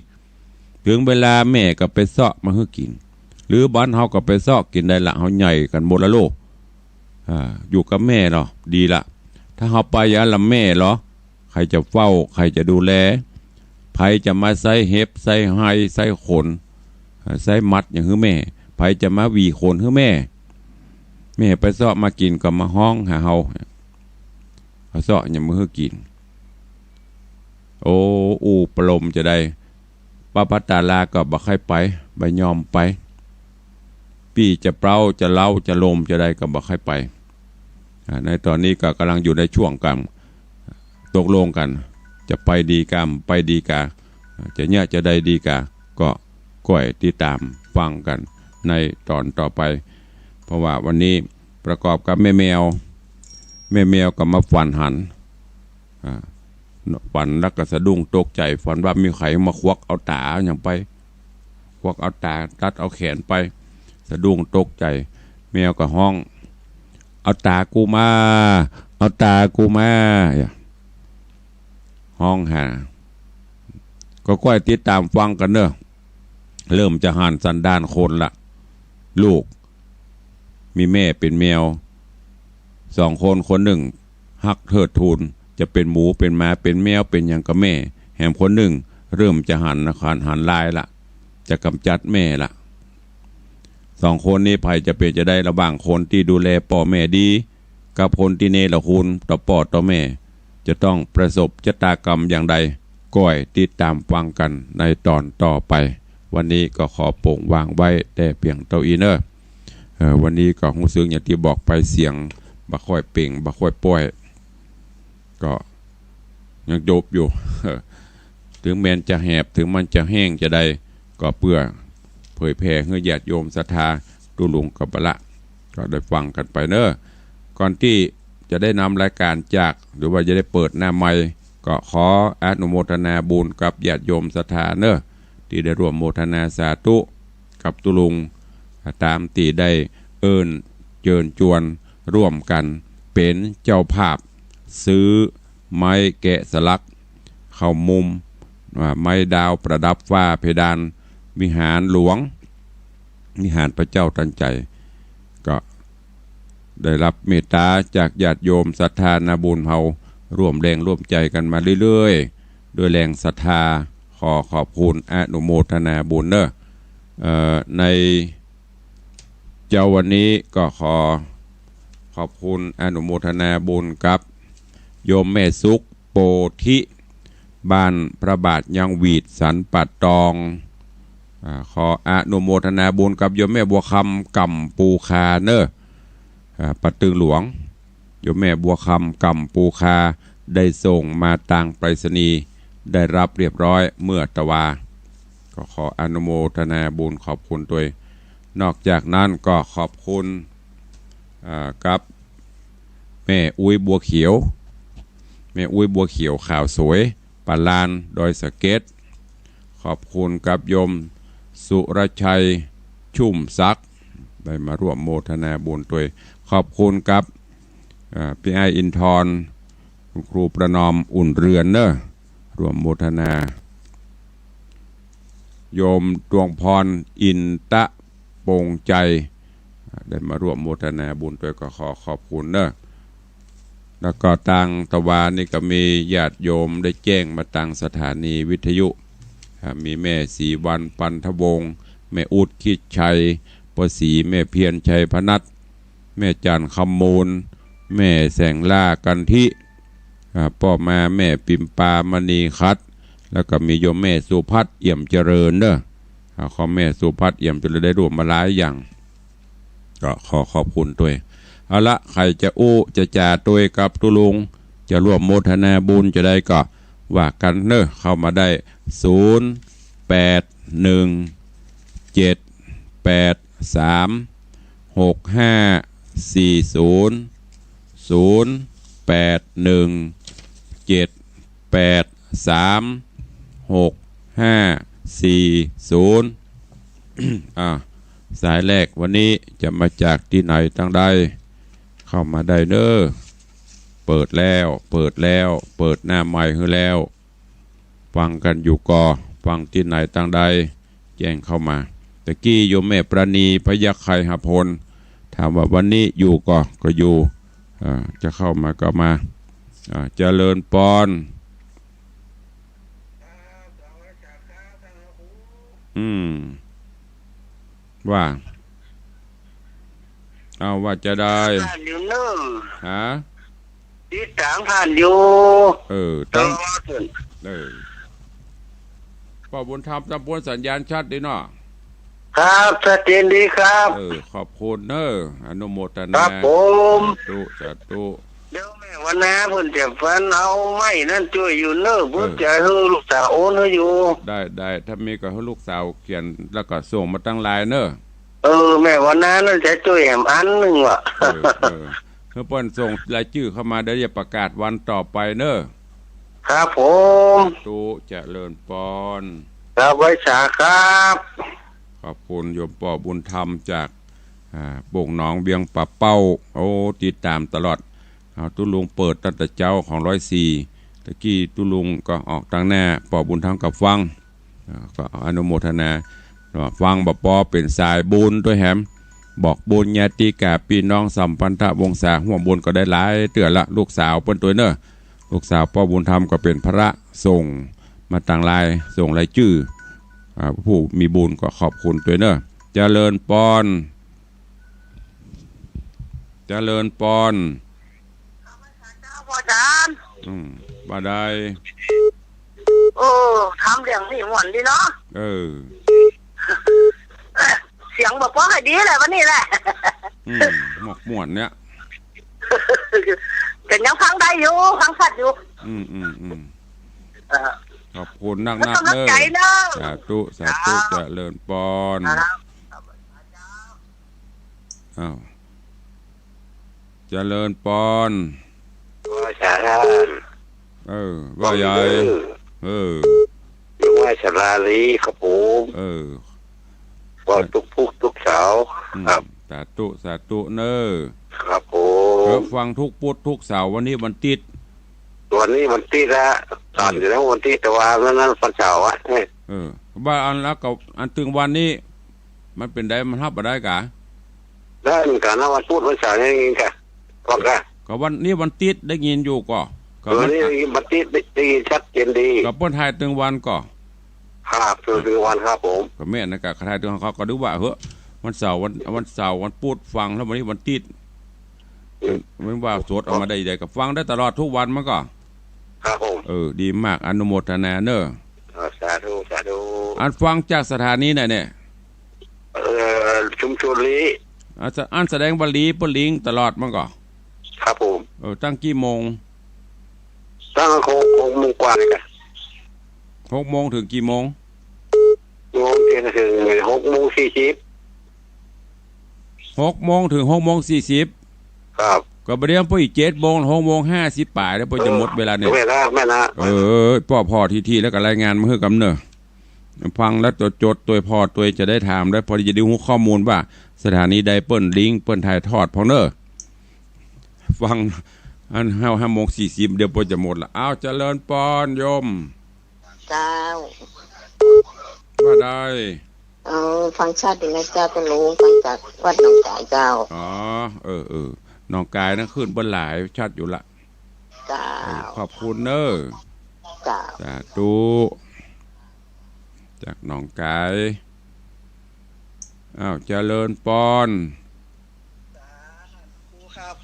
ถึงเวลาแม่ก็ไปเซาะมาให้กินหรือบ้านเขาก็ไปเซาะกินได้ละเขาใหญ่กันหมดละโลกอยู่กับแม่เนาะดีละถ้าเขาไปยาละแม่เหรอใครจะเฝ้าใครจะดูแลไผ่จะมาใส่เห็บใส่ไห้ใส่ขนใส่มัดอย่างคือแม่ไผ่จะมาวีขนคือแม่ไปเซาะมากินก็มาห้องหาเขาเซาะอย่างมือกินโอ้อูปลมจะได้ปปัตตาราก็บักให้ไปใบยอมไปปีจะเปล่าจะเล่าจะลมจะได้ก็บักให้ไปในตอนนี้ก็กำลังอยู่ในช่วงกรรมตกลงกันจะไปดีกรรมไปดีกาจะเนี่ยจะได้ดีกาก็ก่อยติดตามฟังกันในตอนต่อไปเพราะว่าวันนี้ประกอบกับแม่แมวก็มาฝันหันฝันแล้วก็สะดุ้งตกใจฝันว่ามีใครมาควักเอาตาอย่างไปควักเอาตาตัดเอาแขนไปสะดุ้งตกใจแมวก็ห้องเอาตากูมาเอาตากูมาห้องหาก็ค่อยติดตามฟังกันเนอะเริ่มจะหันสันดานคนละลูกมีแม่เป็นแมวสองคนหนึ่งฮักเทิดทูนจะเป็นหมูเป็นม้าเป็นแมวเป็นอย่างกับแม่แหมคนหนึ่งเริ่มจะหันลายละจะกำจัดแม่ละสองคนนี้ภัยจะเป็นจะได้ระหว่างคนที่ดูแลพ่อแม่ดีกับคนที่เนรคุณต่อพ่อต่อแม่จะต้องประสบชะตากรรมอย่างใดก้อยติดตามฟังกันในตอนต่อไปวันนี้ก็ขอโป่งวางไว้แต่เพียงเท่าอีเนอร์วันนี้ก็รู้สึกอย่างที่บอกไปเสียงบ่ค่อยเป่งบ่ค่อยป่วยก็ยังโดบอยู่ ถึงแม้นจะแหบถึงมันจะแห้งจะได้ก็เพื่อเผยแผ่ให้ญาติโยมศรัทธาตุลุงกับบละก็ได้ฟังกันไปเนอะก่อนที่จะได้นำรายการจากหรือว่าจะได้เปิดหน้าใหม่ก็ขออนุโมทนาบุญกับญาติโยมศรัทธาเนอะที่ได้ร่วมโมทนาสาธุกับตุลุงตามที่ได้เชิญชวนร่วมกันเป็นเจ้าภาพซื้อไม้แกะสลักเข้ามุมไม้ดาวประดับฟ้าเพดานวิหารหลวงวิหารพระเจ้าทันใจก็ได้รับเมตตาจากญาติโยมศรัทธานาบุญเฮาร่วมแรงร่วมใจกันมาเรื่อยๆด้วยแรงศรัทธาขอบคุณอนุโมทนาบุญเนอะในเจ้าวันนี้ก็ขอบคุณอนุโมทนาบุญกับโยมแม่สุขโปธิ บ้านพระบาทยังหวีดสันปัดตองขออนุโมทนาบุญกับโยมแม่บัวคำกำปูคาเนอปัดตึงหลวงโยมแม่บัวคำกำปูคาได้ส่งมาทางไปรษณีย์ได้รับเรียบร้อยเมื่อตะวาก็ขออนุโมทนาบุญขอบคุณตัวนอกจากนั้นก็ขอบคุณกับแม่อุ้ยบัวเขียวแม่อุ้ยบัวเขียวข่าวสวยปาลานดอยสะเก็ดขอบคุณกับโยมสุรชัยชุ่มซักได้มาร่วมโมทนาบุญตัวขอบคุณกับพี่ไออินทร์คุณครูประนอมอุ่นเรือนเนอะร่วมโมทนาโยมดวงพรอินตะปงใจได้มาร่วมโมทนาบุญตัวก็ขอบคุณเนอะแล้วก็ตังตะวานี่ก็มีญาติโยมได้แจ้งมาตังสถานีวิทยุมีแม่สีวันปันทวงศ์แม่อุดคิดชัยปสีแม่เพียรชัยพนัทแม่จันคำมูลแม่แสงล่ากันทิพ่อมาแม่ปิมปามณีคัดแล้วก็มีโยมแม่สุพัฒน์เอี่ยมเจริญเนอะขอแม่สุพัฒน์เอี่ยมเจริญได้ร่วมมาหลายอย่างก็ขอบคุณด้วยเอาละใครจะอู้จะจ่าตัวกับตุลุงจะร่วมโมทนาบุญจะได้ก็ว่ากันเนอะเข้ามาได้สายแรกวันนี้จะมาจากที่ไหนตั้งใดเข้ามาได้เนอะเปิดแล้วเปิดหน้าใหม่ให้แล้วฟังกันอยู่ก่อฟังที่ไหนตั้งใดแจ้งเข้ามาตะกี้โยมแม่ประณีพยัคฆ์ไคหพลถามว่าวันนี้อยู่ก็อยู่จะเข้ามาก็มาเจริญปอนว่าเอาว่าจะได้ผ่านอยู่เนอะฮะที่ต่างผ่านอยู่ตั้งพ่อบุญธรรมตำบลสัญญาณชัดดีเนาะครับชัดเจนดีครับขอบคุณเนอะอนุโมทนาครับผมสาธุเดี๋ยวแม่วันน้าเพิ่นจะฟันเอาไม้นั่นช่วยอยู่เนอะเพิ่นจะให้ลูกสาวโอนให้อยู่ได้ถ้ามีก็ให้ลูกสาวเขียนแล้วก็ส่งมาตั้งไลน์เนอะแม่วันน้านั่นจะช่วยแหมอันหนึ่งว่ะเพื่อเปิ้นส่งรายชื่อเข้ามาเดี๋ยวจะประกาศวันต่อไปเนอะครับผมตุเจริญปอนครับไว้สาครับขอบคุณโยมป่อบุญธรรมจากโป่งหนองเบียงป่าเป้าติดตามตลอดตุลุงเปิดตั้งแต่เจ้าของ104ตะกี้ตุลุงก็ออกทางหน้าป่อบุญธรรมกับฟังก็อนุโมทนาฟังบ่ปอเป็นสายบุญด้วยแฮมบอกบุญญาติกาพี่น้องสัมพันธวงศาห่วงบุญก็ได้หลายเตือนละลูกสาวเปิ้นตัวเนอะลูกสาวป่อบุญธรรมก็เป็นพระส่งมาต่างลายส่งรายชื่อผู้มีบุญก็ขอบคุณตัวเนอะเจริญปอนอาจารย์มาได้ทำเรื่องนี้หวนดีเนาะเสียงบอกว่าให้ดีแหละวันนี้แหละหมกม่วนเนี้ยแต่ยังฟังได้อยู่ฟังชัดอยู่ขอบคุณนักเด้อสาธุเจริญปอนเจริญปอนว่าใหญ่ว่าชลาลีครับผมว่าทุกเสาครับสาธุเนอครับผมฟังทุกพุธทุกเสาร์วันนี้วันติดวันนี้วันติดแล้วตอนอยู่แล้ววันติดแต่ว่านั้นวันเสาร์ว่าอันแล้วกับอันตึงวันนี้มันเป็นได้มันทับมาได้กะได้เหมือนกันนะวันพุธวันเสาร์นี่เองค่ะก็วันนี้วันติดได้ยินอยู่ก็วันนี้วันติดได้ยินชัดเจนดีกับเปิ้นไทยตึงวันก็ครับตึงวันครับผมก็แม่นะกะไทยตึงเขาก็ดูว่าวันเสาร์วันพุธฟังแล้ววันนี้วันติดมันว่าสวดออกมาได้กับฟังได้ตลอดทุกวันมันก็ ครับผม ดีมากอนุโมทนาเนอะ สาธุสาธุ อันฟังจากสถานีไหนเนี่ย ชุมชนลี อันแสดงบาลีปลิงตลอดมั้งก่อ ครับผม ตั้งกี่โมง ตั้งโคงโมงกว่าเลยกัน 6 โมงถึงกี่โมง โมงเที่ยงถึง6:40 6 โมงถึง6:40ครับก็บ่ได้พออีก7 โมง6:50ป่ายแล้วพอจะหมดเวลาเนี่ย แม่ละ พ่อทีแล้วก็รายงานมาให้กำเนอฟังแล้วจดตัวพ่อตัวจะได้ถามแล้วพอจะได้รู้ข้อมูลว่าสถานีใดเปิ้นลิงก์เปิ้นถ่ายทอดพอเนอฟังอัน5:40เดี๋ยวพอจะหมดละอ้าวเจริญปอนโยม เจ้า ว่าได้ ฟังชาตินะเจ้าเป็นลุงฟังจากวัดหนองกายเจ้าน้องกายนะขึ้นเปิ้นหลายชัดอยู่ละ เจ้า ขอบคุณเนอ เจ้า สาธุจากน้องกายอ้าวเจริญปอน ครับ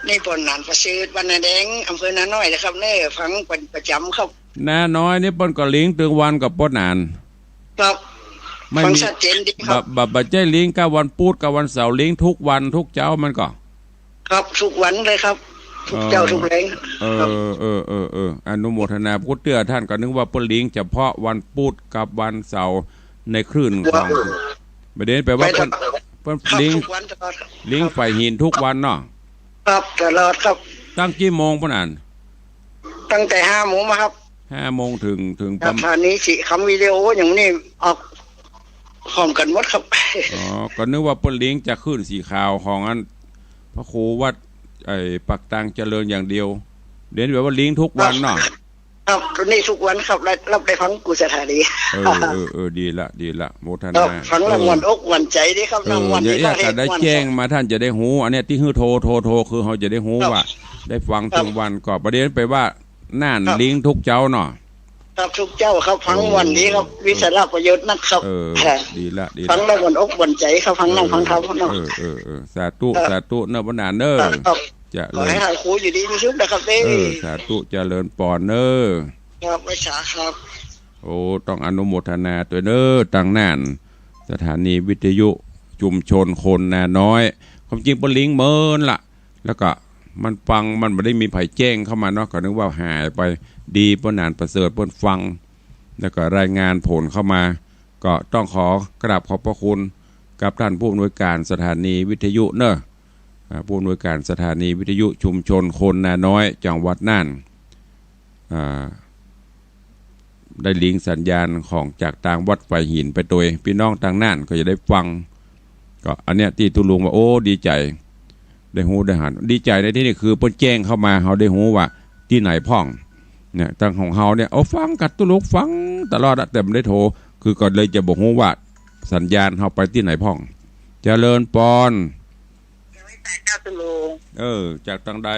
นี่ปนหนานประซื้อบ้านนาแดงอำเภอนาน้อยนะครับเน่ฟังเป็นประจำครับ น้าน้อยนี่เปิ้นก็ลิงก์ถึงวันกับป้นนาน ครับ ไม่ ฟัง มี ชัดเจนดีครับ บัดใจลิงก์กับวันพุธกับวันเสาร์ลิงก์ทุกวันทุกเจ้ามันก็ ครับทุกวันเลยครับทุกเจ้าทุกแรงครับ อนุโมทนาพุทธเตื้อท่านก็นึกว่าเปิ้นลิงก์เฉพาะวันพุธกับวันเสาร์ในคลื่นของประเด็นแปลว่าเปิ้น ครับ ลิง ทุ ก์ กวันตลอดครับ ลิงก์ไฟหินทุกวันเนาะ ครับตลอดครับ ตั้งกี่โมงป้นอ่าน ตั้งแต่5 โมงมาครับ 5 โมงถึง สถานีสิคำวิดีโออย่างนี้ออกพร้อมกันหมดครับ ก็นึกว่าเปิ้นลิงก์จะขึ้นสีขาวของอันพระครูวัดปักตังเจริญอย่างเดียวเดี๋ยวแบบว่าลิงก์ทุกวันเนาะ ครับตัวนี้ทุกวันครับรับได้ฟังกูสถานี ดีละโมท ครับ นา ฟังรางวัลอกวันใจดีครับรางวัล อย่า ที่ อยากได้แจ้งมาท่านจะได้หูอันเนี้ยที่โทรคือเขาจะได้หูว่า ได้ฟังถึงวันก่อนประเด็นไปว่าน่านลิงก์ทุกเจ้าเนาะ ครับทุกเจ้าครับฟังวันนี้ครับวิสาระประโยชน์นะครับ ดีละ ฟังรางวัลอกวันใจครับฟังนั่งฟังเท้าครับเนาะ สาธุเนอะบรรดาเนอ ครับ จะ ขอให้หายครูอยู่ดีมีสุขนะครับเด้ สาธุเจริญปอนเนอ ครับไว้สาครับ ต้องอนุโมทนาตัวเนอตั้งน่านสถานีวิทยุชุมชนคนนาน้อยความจริงเปิ้นลิงก์เมินล่ะแล้วก็มันฟังมันไม่ได้มีไผแจ้งเข้ามาเนาะก็นึกว่าหายไปดีเปิ้นนานประเสริฐเปิ้นฟังแล้วก็รายงานผลเข้ามา ก็ต้องขอกราบขอบพระคุณกับท่านผู้อำนวยการสถานีวิทยุเนอะผู้อำนวยการสถานีวิทยุชุมชนคนนาน้อยจังหวัดน่านได้ลิงก์สัญญาณของจากทางวัดไฟหินไปโดยพี่น้องทางน่านก็จะได้ฟังก็อันเนี้ยที่ตุลุงว่าโอ้ดีใจได้หูได้หันดีใจในที่นี้คือเปิ้นแจ้งเข้ามาเขาได้หูว่าที่ไหนพ่องเนี่ยทางของเฮาเนี่ยเอาฟังกัดตุลุกฟังตลอดแต่ไม่ได้โทรคือก็เลยจะบอกหูว่าสัญญาณเฮาไปที่ไหนพ่องเจริญปอน เจ้าตุลุง จากทางใด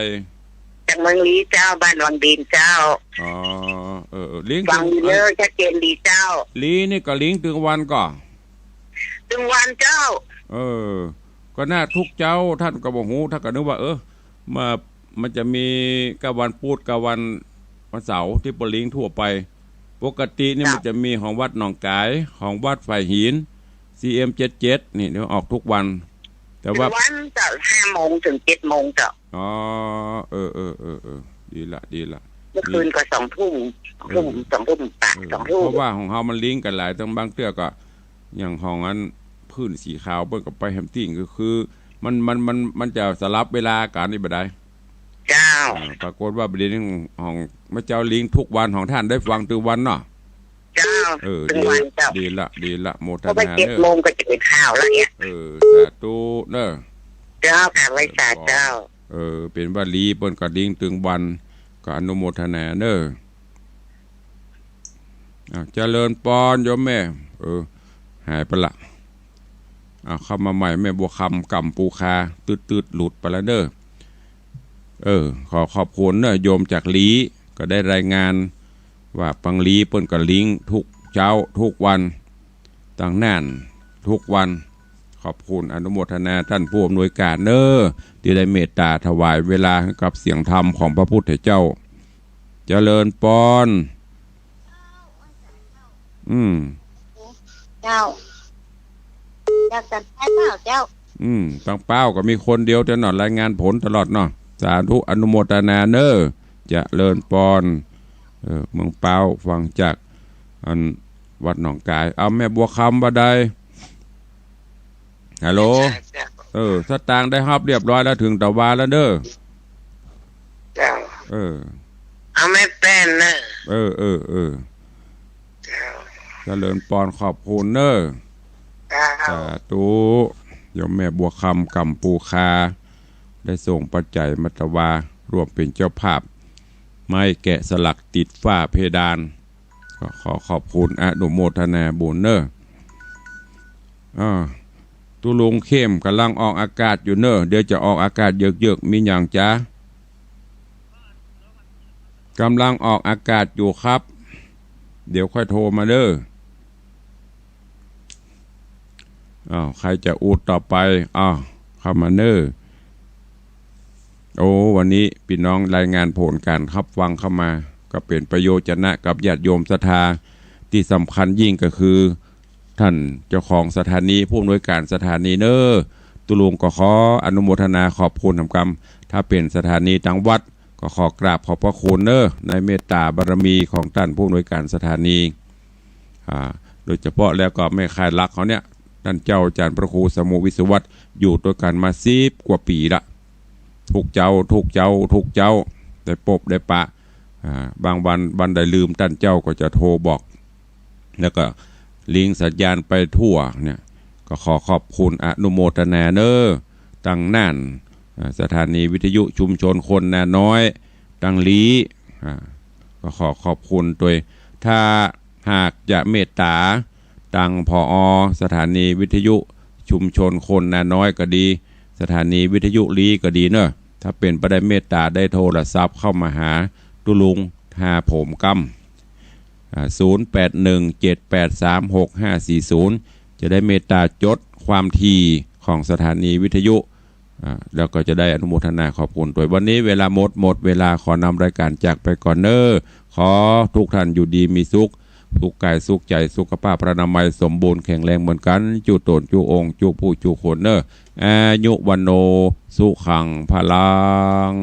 จากเมืองลีเจ้าบ้านวังดินเจ้า ลิงก์ ฟังเยอะชัดเจนดีเจ้า ลีนี่ก็ลิงก์ถึงวันก็ ถึงวันเจ้า ก็น่าทุกเจ้าท่านก็บอกหูท่านก็นึกว่ามันจะมีกับวันพุธกับวันเสาร์ที่ปลิงทั่วไปปกตินี่มันจะมีของวัดหนองกายของวัดไฟหิน CM77 นี่เดี๋ยวออกทุกวันแต่ว่า วันเจ้า5 โมงถึง 7 โมงเจ้า ดีละ เมื่อคืนก็2 ทุ่มปาก2 ทุ่ม เพราะว่าของเฮามันลิงก์กันหลายทั้งบางเตื้อก็อย่างของนั้นพื้นสีขาวเปิ้นกับไปแฮมติ้งก็คือมันจะสลับเวลาการนี่บ่ได้ เจ้า ปรากฏว่าประเด็นของพระเจ้าลิงทุกวันของท่านได้ฟังทุกวันเนาะ เจ้าถึงวันเจ้า ดีละโมท เพราะว่า นา 7 โมงก็จะเป็นข้าวแล้วเนี่ย สาธุเนอะ เจ้าค่ะไว้สาเจ้า เป็นว่าลีเปิ้นก็ลิงถึงวันก็อนุโมทนาเนอะเจริญปอนโยมแม่หายไปละเข้ามาใหม่แม่บัวคำกำปูคาตืดหลุดไปแล้วเด้อขอบคุณเนอะโยมจากลีก็ได้รายงานว่าปังลีเปิ้นก็ลิงทุกเช้าทุกวันต่างน่านทุกวัน ขอบคุณอนุโมทนาท่านผู้อำนวยการเนอที่ได้เมตตาถวายเวลาให้กับเสียงธรรมของพระพุทธเจ้าเจริญปอนเจ้าจัดให้เปล่าเจ้าปังเป้าก็มีคนเดียวจะหนอรายงานผลตลอดเนาะสาธุอนุโมทนาเนอจะเลินปอนเมืองเป้าฟังจากอันวัดหนองกายเอาแม่บัวคำบ่ได้ฮัลโหลสตางค์ได้รับเรียบร้อยแล้วถึงตะวาแล้วเด้อเจ้าเอาไม่เป็นนะเจริญปอนขอบคุณเนอสาธุโยมแม่บัวคำกำปูคาได้ส่งปัจจัยมัตวารวมเป็นเจ้าภาพไม้แกะสลักติดฝ้าเพดานก็ขอขอบคุณอนุโมทนาบุญเนอตุลุงเข้มกำลังออกอากาศอยู่เนอเดี๋ยวจะออกอากาศเยอะๆมีอย่างจ้ากำลังออกอากาศอยู่ครับเดี๋ยวค่อยโทรมาเด้อใครจะอูดต่อไปเข้ามาเนอวันนี้พี่น้องรายงานผลการรับฟังเข้ามาก็เป็นประโยชน์นะกับญาติโยมศรัทธาที่สำคัญยิ่งก็คือท่านเจ้าของสถานีผู้อำนวยการสถานีเนอตุลุงก็ขออนุโมทนาขอบคุณทำกรรมถ้าเป็นสถานีจังหวัดก็ขอกราบขอบพระคุณเนอในเมตตาบารมีของท่านผู้อำนวยการสถานีโดยเฉพาะแล้วก็ไม่คายรักเขาเนี่ยท่านเจ้าอาจารย์พระครูสมุวิศวัตอยู่ด้วยกันมา10 กว่าปีละทุกเจ้าได้ปบได้ปะบางวันได้ลืมท่านเจ้าก็จะโทรบอกแล้วก็ลิงสัญญาณไปทั่วเนี่ยก็ขอขอบคุณอนุโมทนาเนอตั้งนั่นสถานีวิทยุชุมชนคนนาน้อยตั้งลีก็ขอขอบคุณโดยถ้าหากจะเมตตาตั้งผอ.สถานีวิทยุชุมชนคนนาน้อยก็ดีสถานีวิทยุลีก็ดีเนอะถ้าเป็นประเด็นเมตตาได้โทรศัพท์เข้ามาหาตุลุงหาผมกำ0817836540จะได้เมตตาจดความถี่ของสถานีวิทยุแล้วก็จะได้อนุโมทนาขอบคุณด้วยวันนี้เวลาหมดเวลาขอนำรายการจากไปก่อนเนอขอทุกท่านอยู่ดีมีสุขสุขกายสุขใจสุขภาพพระนามัยสมบูรณ์แข็งแรงเหมือนกันจูตนจูองจูผู้จูคนเนออายุวันโนสุขังพลัง